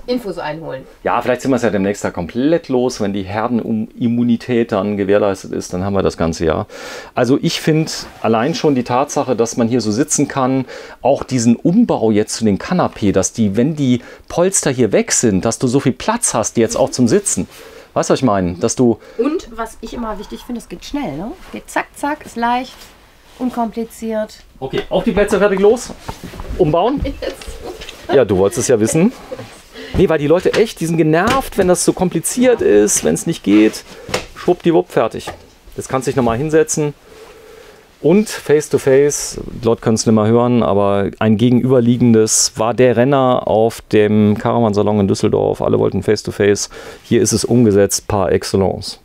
Infos einholen. Ja, vielleicht sind wir es ja demnächst da komplett los, wenn die Herdenimmunität dann gewährleistet ist, dann haben wir das ganze Jahr. Also ich finde allein schon die Tatsache, dass man hier so sitzen kann, auch diesen Umbau jetzt zu den Kanapee, dass wenn die Polster hier weg sind, dass du so viel Platz hast jetzt auch zum Sitzen. Weißt du, was ich meine? Dass du und was ich immer wichtig finde, es geht schnell, ne? Geht zack, zack, ist leicht, unkompliziert. Okay, auf die Plätze, fertig, los. Umbauen. Ja, du wolltest es ja wissen. Nee, weil die Leute echt, die sind genervt, wenn das so kompliziert ist, wenn es nicht geht. Schwuppdiwupp, fertig. Jetzt kannst du dich nochmal hinsetzen. Und face to face, die Leute können es nicht mehr hören, aber ein gegenüberliegendes war der Renner auf dem Caravansalon in Düsseldorf. Alle wollten face to face. Hier ist es umgesetzt par excellence.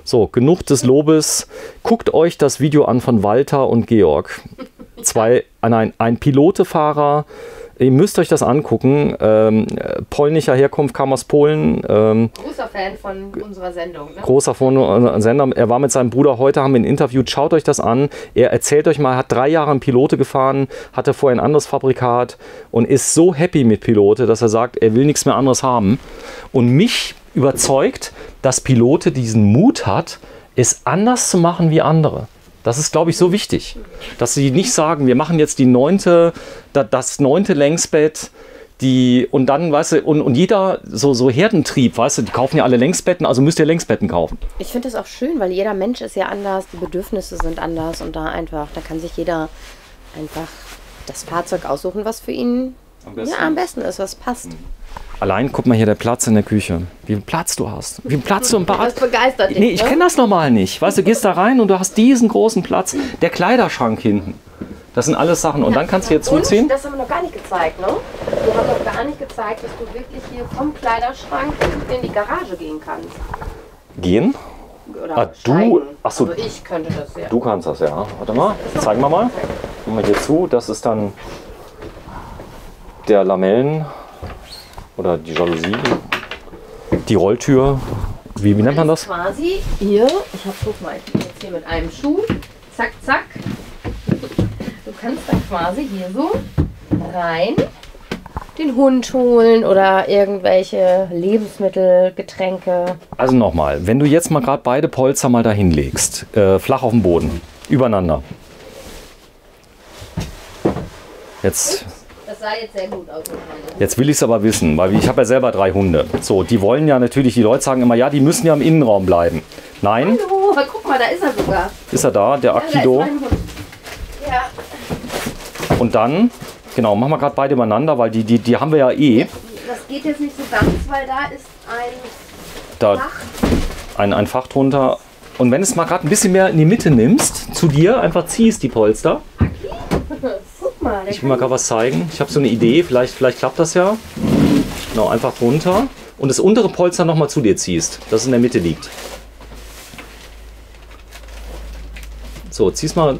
So, genug des Lobes. Guckt euch das Video an von Walter und Georg. Ein Pilotefahrer. Ihr müsst euch das angucken. Polnischer Herkunft, kam aus Polen. Großer Fan von unserer Sendung. Ne? Großer Fan unserer Sendung. Er war mit seinem Bruder, heute haben wir ihn interviewt. Schaut euch das an. Er erzählt euch mal, hat 3 Jahre einen Pilote gefahren, hatte vorher ein anderes Fabrikat und ist so happy mit Pilote, dass er sagt, er will nichts mehr anderes haben. Und mich überzeugt, dass Pilote diesen Mut hat, es anders zu machen wie andere. Das ist, glaube ich, so wichtig, dass sie nicht sagen, wir machen jetzt das 9. Längsbett, und dann, weißt du, und jeder, so Herdentrieb, weißt du, die kaufen ja alle Längsbetten, also müsst ihr Längsbetten kaufen. Ich finde das auch schön, weil jeder Mensch ist ja anders, die Bedürfnisse sind anders und da kann sich jeder einfach das Fahrzeug aussuchen, was für ihn am besten ist, was passt. Allein, guck mal hier, der Platz in der Küche. Wie viel Platz du hast. Wie viel Platz du im Bad. Das begeistert dich, nee, ich kenne das normal nicht. Weißt du, gehst da rein und du hast diesen großen Platz. Der Kleiderschrank hinten. Das sind alles Sachen. Und dann kannst du hier zuziehen. Und, das haben wir noch gar nicht gezeigt, ne? Wir haben noch gar nicht gezeigt, dass du wirklich hier vom Kleiderschrank in die Garage gehen kannst. Gehen? Oder du? Achso. Also ich könnte das, ja. Du kannst das, ja. Warte mal, zeigen wir mal. Gehen wir hier zu. Das ist dann der Lamellen oder die Jalousie, die Rolltür. Wie nennt man das? Quasi hier, guck mal, ich bin jetzt hier mit einem Schuh. Zack, zack. Du kannst dann quasi hier so rein den Hund holen oder irgendwelche Lebensmittel, Getränke. Also nochmal, wenn du jetzt mal gerade beide Polster mal dahin legst, flach auf dem Boden, übereinander. Jetzt, das sah jetzt sehr gut aus. jetzt will ich es aber wissen, weil ich habe ja selber 3 Hunde. So, die wollen ja natürlich, die Leute sagen immer, ja, die müssen ja im Innenraum bleiben. Nein. Hallo, guck mal, da ist er sogar. Ist er da, der Akido? Ja, da ist mein Hund. Ja. Und dann, genau, machen wir gerade beide übereinander, weil die haben wir ja eh. Das geht jetzt nicht so ganz, weil da ist Da Fach. ein Fach drunter. Und wenn du es mal gerade ein bisschen mehr in die Mitte nimmst, zu dir, einfach ziehst die Polster. Guck mal. Ich will mal gerade was zeigen. Ich habe so eine Idee, vielleicht klappt das ja. Genau, einfach runter. Und das untere Polster nochmal zu dir ziehst, das in der Mitte liegt. So, zieh's mal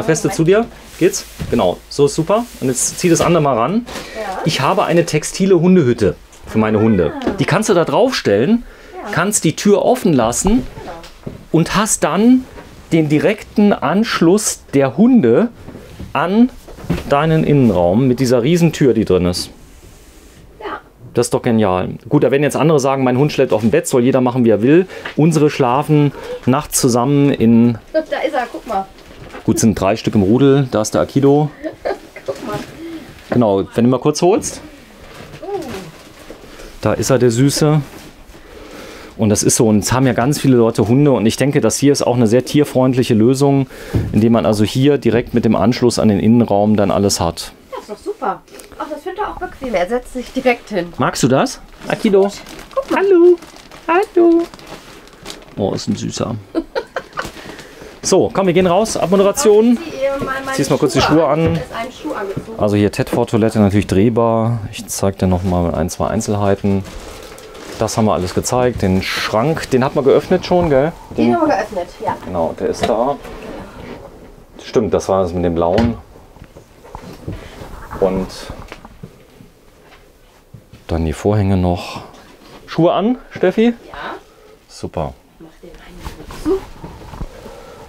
feste zu dir. Geht's? Genau, so ist super. Und jetzt zieh das andere mal ran. Ja. Ich habe eine textile Hundehütte für meine Hunde. Die kannst du da draufstellen, kannst die Tür offen lassen und hast dann den direkten Anschluss der Hunde an deinen Innenraum mit dieser riesen Tür, die drin ist. Ja. Das ist doch genial. Gut, da werden jetzt andere sagen, mein Hund schläft auf dem Bett, soll jeder machen, wie er will. Unsere schlafen nachts zusammen in... Da ist er, guck mal. Gut, sind 3 Stück im Rudel. Da ist der Akido. Guck mal. Genau, wenn du mal kurz holst. Da ist er, der Süße. Und das ist so, und es haben ja ganz viele Leute Hunde. Und ich denke, das hier ist auch eine sehr tierfreundliche Lösung, indem man also hier direkt mit dem Anschluss an den Innenraum dann alles hat. Das ist doch super. Ach, das findet er auch bequem. Er setzt sich direkt hin. Magst du das, Akido? Guck mal. Hallo. Hallo. Oh, ist ein Süßer. So, komm, wir gehen raus. Abmoderation. Ziehst mal kurz die Schuhe an. Ist ein Schuh angezogen. Also hier Tedford-Toilette natürlich drehbar. Ich zeige dir noch mal 1, 2 Einzelheiten. Das haben wir alles gezeigt. Den Schrank, den hat man geöffnet schon, gell? Den haben wir geöffnet, ja. Genau, der ist da. Stimmt, das war das mit dem blauen. Und dann die Vorhänge noch. Schuhe an, Steffi? Ja. Super. Mach den einen zu.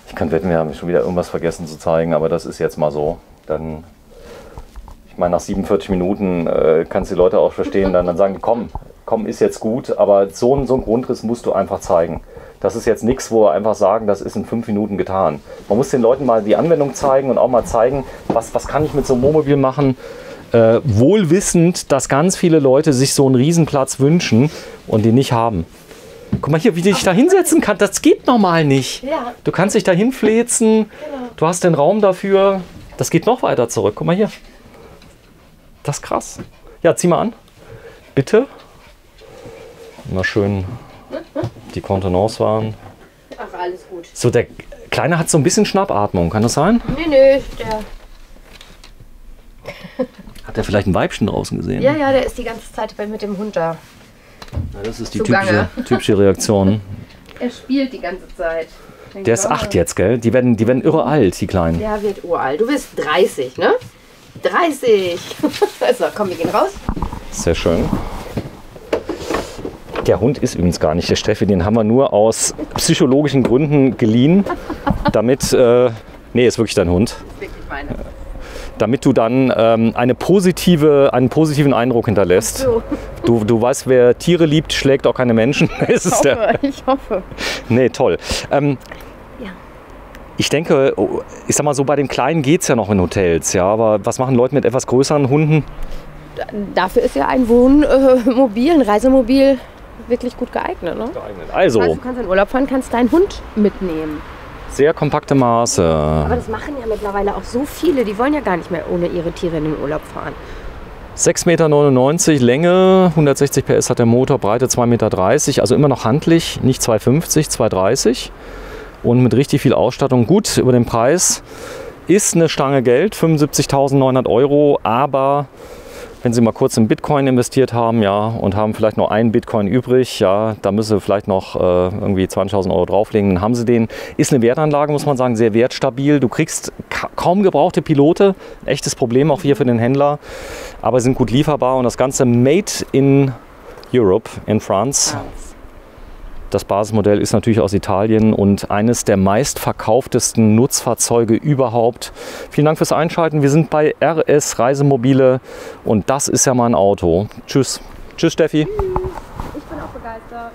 Ich kann wetten, wir haben schon wieder irgendwas vergessen zu zeigen, aber das ist jetzt mal so. Dann, ich meine, nach 47 Minuten kannst du die Leute auch verstehen, dann sagen, komm, ist jetzt gut, aber so einen Grundriss musst du einfach zeigen. Das ist jetzt nichts, wo wir einfach sagen, das ist in 5 Minuten getan. Man muss den Leuten mal die Anwendung zeigen und auch mal zeigen, was kann ich mit so einem Wohnmobil machen, wohl wissend, dass ganz viele Leute sich so einen Riesenplatz wünschen und den nicht haben. Guck mal hier, wie du dich da hinsetzen kannst, das geht normal nicht. Ja. Du kannst dich da hinfläzen, Genau. du hast den Raum dafür, das geht noch weiter zurück. Guck mal hier. Das ist krass. Ja, zieh mal an. Bitte. Immer schön die Kontenance waren. Ach, alles gut. So, der Kleine hat so ein bisschen Schnappatmung, kann das sein? Nee, der... Hat er vielleicht ein Weibchen draußen gesehen? Ja, der ist die ganze Zeit mit dem Hund da. Ja, das ist die Zugange. typische Reaktion. Er spielt die ganze Zeit. Der ist 8 jetzt, gell? Die werden irre alt, die Kleinen. Der wird uralt. Du bist 30, ne? 30! So, komm, wir gehen raus. Sehr schön. Der Hund ist übrigens gar nicht der Steffi, den haben wir nur aus psychologischen Gründen geliehen, damit, nee, ist wirklich dein Hund, Das ist wirklich meine. damit du dann einen positiven Eindruck hinterlässt. So. Du weißt, wer Tiere liebt, schlägt auch keine Menschen. Ich hoffe. Nee, toll. Ja. Ich denke, ich sag mal so, bei den Kleinen geht es ja noch in Hotels, ja, aber was machen Leute mit etwas größeren Hunden? Dafür ist ja ein Wohnmobil, ein Reisemobil wirklich gut geeignet, ne? Also, Du kannst in Urlaub fahren, kannst deinen Hund mitnehmen. sehr kompakte Maße. Aber das machen ja mittlerweile auch so viele, die wollen ja gar nicht mehr ohne ihre Tiere in den Urlaub fahren. 6,99 Meter Länge, 160 PS hat der Motor, Breite 2,30 Meter, also immer noch handlich, nicht 2,50, 2,30. Und mit richtig viel Ausstattung. Gut, über den Preis Ist eine Stange Geld, 75.900 €, aber wenn Sie mal kurz in Bitcoin investiert haben, ja, und haben vielleicht noch einen Bitcoin übrig, ja, da müssen Sie vielleicht noch irgendwie 20.000 € drauflegen, dann haben Sie den. Ist eine Wertanlage, muss man sagen, sehr wertstabil. Du kriegst kaum gebrauchte Pilote, echtes Problem auch hier für den Händler, aber sind gut lieferbar und das Ganze made in Europe, in France. Das Basismodell ist natürlich aus Italien und eines der meistverkauftesten Nutzfahrzeuge überhaupt. Vielen Dank fürs Einschalten. Wir sind bei RS Reisemobile und das ist ja mal ein Auto. Tschüss. Tschüss, Steffi. Ich bin auch begeistert.